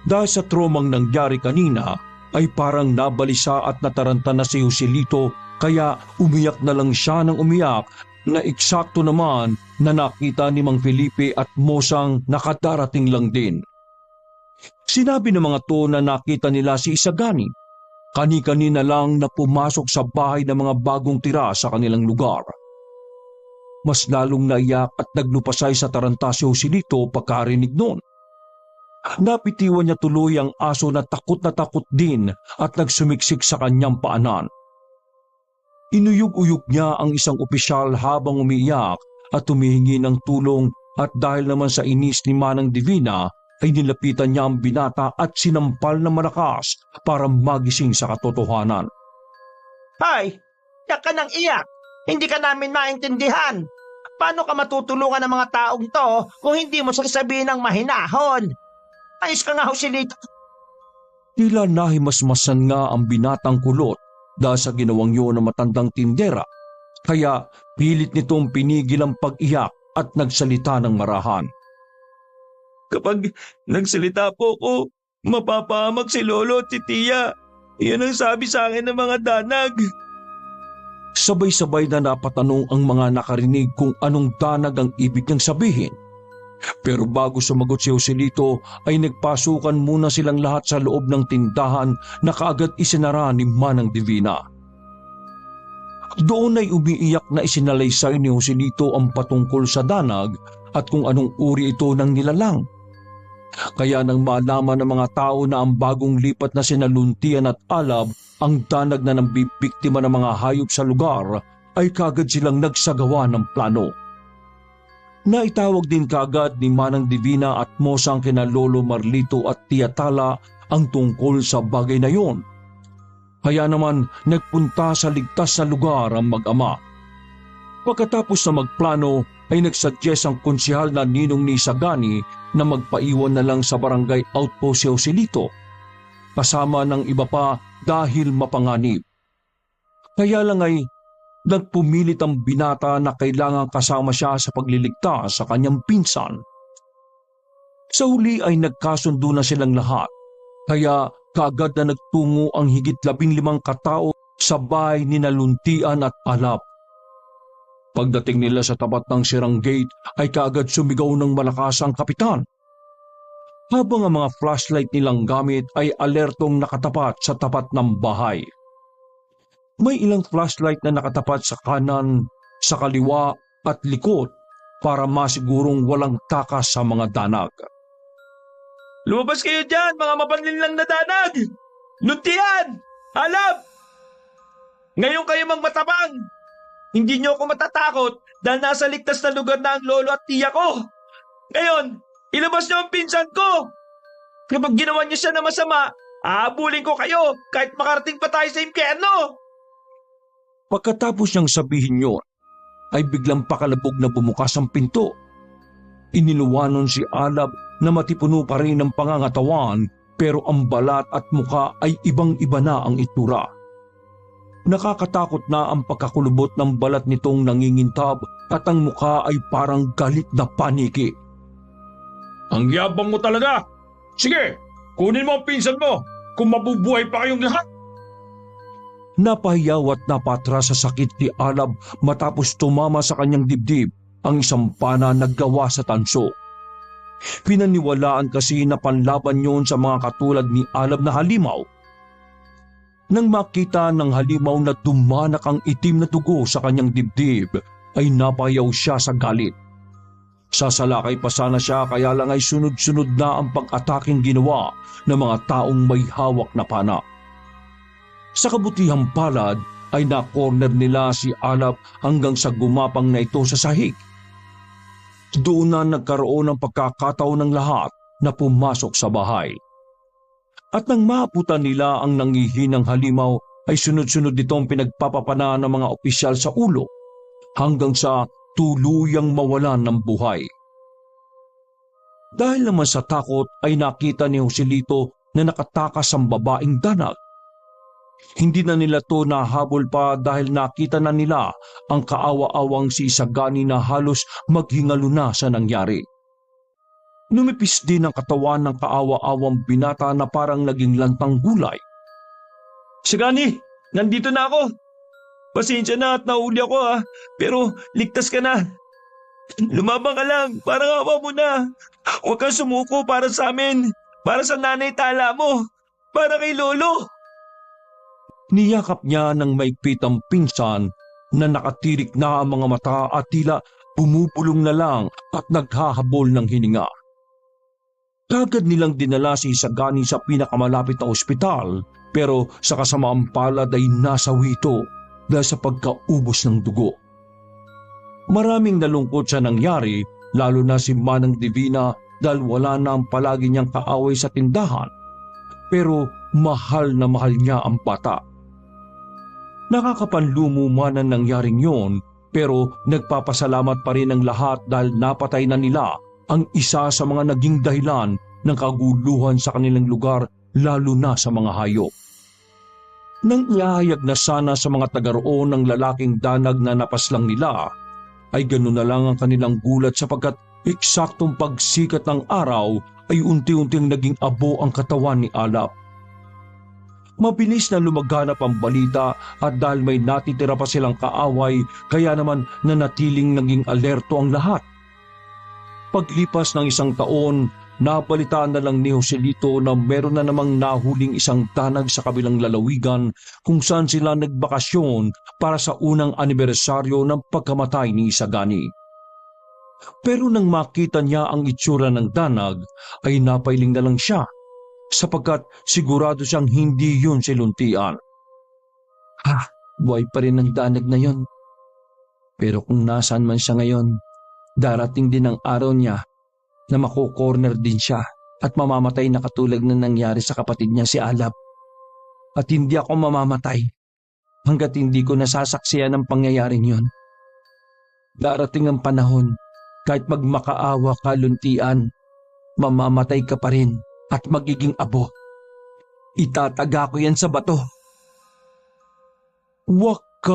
Dahil sa tromang nangyari kanina, ay parang nabalisa at nataranta na si Joselito kaya umiyak na lang siya ng umiyak na eksakto naman na nakita ni Mang Felipe at Mosang nakadarating lang din. Sinabi ng mga to na nakita nila si Isagani. Kani-kanina lang na pumasok sa bahay ng mga bagong tira sa kanilang lugar. Mas lalong naiyak at naglupasay sa taranta si Joselito pagkarinig noon. Napitiwan niya tuloy ang aso na takot din at nagsumiksik sa kanyang paanan. Inuyog-uyog niya ang isang opisyal habang umiiyak at humihingi ng tulong at dahil naman sa inis ni Manang Divina ay nilapitan niya ang binata at sinampal na malakas para magising sa katotohanan.
Hoy, yak ka nang iyak. Hindi ka namin maintindihan. Paano ka matutulungan ng mga taong to kung hindi mo sasabihin ng mahinahon? Ayos ka nga, Joselito.
Tila nahimasmasan nga ang binatang kulot dahil sa ginawang yun ng matandang tindera, kaya pilit nitong pinigil ang pag-iyak at nagsalita ng marahan.
Kapag nagsalita po ko, mapapahamak si Lolo at si Tia. Iyan ang sabi sa akin ng mga danag.
Sabay-sabay na napatanong ang mga nakarinig kung anong danag ang ibig niyang sabihin. Pero bago sumagot si Joselito ay nagpasukan muna silang lahat sa loob ng tindahan na kaagad isinara ni Manang Divina. Doon ay umiiyak na isinalaysay ni Joselito ang patungkol sa danag at kung anong uri ito ng nilalang. Kaya nang malaman ng mga tao na ang bagong lipat na sina Luntian at Alab ang danag na nambibiktima ng mga hayop sa lugar, ay kagad silang nagsagawa ng plano. Naitawag din kagad ni Manang Divina at Mosang kina Lolo Marlito at Tia Tala ang tungkol sa bagay na yon. Kaya naman nagpunta sa ligtas na lugar ang mag-ama. Pagkatapos na magplano ay nagsuggest ang konsehal na ninong ni Isagani na magpaiwan na lang sa barangay outpost si Joselito, kasama ng iba pa dahil mapanganib. Kaya lang ay nagpumilit ang binata na kailangang kasama siya sa pagliligtas sa kanyang pinsan. Sa huli ay nagkasundo na silang lahat, kaya kaagad na nagtungo ang higit 15 katao sa bahay ni Luntian at Alab. Pagdating nila sa tapat ng sirang gate ay kaagad sumigaw ng malakas ang kapitan. Habang ang mga flashlight nilang gamit ay alertong nakatapat sa tapat ng bahay. May ilang flashlight na nakatapat sa kanan, sa kaliwa at likod para masigurong walang takas sa mga danag.
Lumabas kayo dyan, mga mapanlinlang na danag! Luntian! Alab! Ngayon kayo magmatabang! Hindi niyo ako matatakot dahil nasa ligtas na lugar na ang lolo at tiya ko. Ngayon, ilabas niyo ang pinsan ko! Kapag ginawa niyo siya na masama, aabulin ko kayo kahit makarating pa tayo sa impyerno!
Pagkatapos niyang sabihin yon, ay biglang pakalabog na bumukas ang pinto. Iniluwanon si Alab na matipuno pa rin ang pangangatawan pero ang balat at muka ay ibang-iba na ang itsura. Nakakatakot na ang pagkakulubot ng balat nitong nangingintab at ang muka ay parang galit na paniki. Ang yabang mo talaga! Sige, kunin mo ang pinsan mo kung mabubuhay pa kayong lahat! Napahiyaw at napatras sa sakit ni Alab matapos tumama sa kanyang dibdib ang isang pana na gawa sa tanso. Pinaniwalaan kasi na panlaban yon sa mga katulad ni Alab na halimaw. Nang makita ng halimaw na dumanak ang itim na dugo sa kanyang dibdib, ay napayaw siya sa galit. Sasalakay pa sana siya kaya lang ay sunod-sunod na ang pag-ataking ginawa ng mga taong may hawak na pana. Sa kabutihang palad ay na-corner nila si Alab hanggang sa gumapang na ito sa sahig. Doon na nagkaroon ng pagkakataon ng lahat na pumasok sa bahay. At nang maabutan nila ang nangihinang halimaw ay sunod-sunod itong pinagpapapana ng mga opisyal sa ulo hanggang sa tuluyang mawalan ng buhay. Dahil naman sa takot ay nakita ni Joselito na nakatakas ang babaeng danag. Hindi na nila to nahabol pa dahil nakita na nila ang kaawa-awang si Isagani na halos maghingalo na sa nangyari. Numipis din ang katawan ng kaawa-awang binata na parang naging lantang gulay. Isagani, nandito na ako. Pasensya na at nahuli ako pero ligtas ka na. Lumabang ka lang, parang awa mo na. Huwag kang sumuko para sa amin, para sa nanay tala mo, para kay Lolo. Niyakap niya ng maigpit ang pinsan na nakatirik na ang mga mata at tila bumubulong na lang at naghahabol ng hininga. Kagad nilang dinala si Isagani sa pinakamalapit na ospital pero sa kasamaang palad ay nasawi ito dahil sa pagkaubos ng dugo. Maraming nalungkot sa nangyari lalo na si Manang Divina dahil wala na ang palagi niyang kaaway sa tindahan pero mahal na mahal niya ang bata. Nakakapanlumo man ang nangyaring yon pero nagpapasalamat pa rin ang lahat dahil napatay na nila ang isa sa mga naging dahilan ng kaguluhan sa kanilang lugar lalo na sa mga hayop. Nang iahayag na sana sa mga taga-roon ng lalaking danag na napaslang nila, ay ganoon na lang ang kanilang gulat sapagkat eksaktong pagsikat ng araw ay unti-unting naging abo ang katawan ni Alab. Mabilis na lumaganap ang balita at dahil may natitira pa silang kaaway kaya naman nanatiling naging alerto ang lahat. Paglipas ng isang taon, nabalitaan na lang ni Joselito na meron na namang nahuling isang danag sa kabilang lalawigan kung saan sila nagbakasyon para sa unang anibersaryo ng pagkamatay ni Isagani. Pero nang makita niya ang itsura ng danag ay napailing na lang siya sapagkat sigurado siyang hindi yun si Luntian. Buhay pa rin ang danag na yon. Pero kung nasaan man siya ngayon, darating din ang araw niya na mako-corner din siya at mamamatay na katulad ng nangyari sa kapatid niya si Alab. At hindi ako mamamatay hanggat hindi ko nasasaksiyan ang pangyayaring yon. Darating ang panahon, kahit magmakaawa ka Luntian, mamamatay ka pa rin at magiging abo. Itataga ko yan sa bato. Wakas!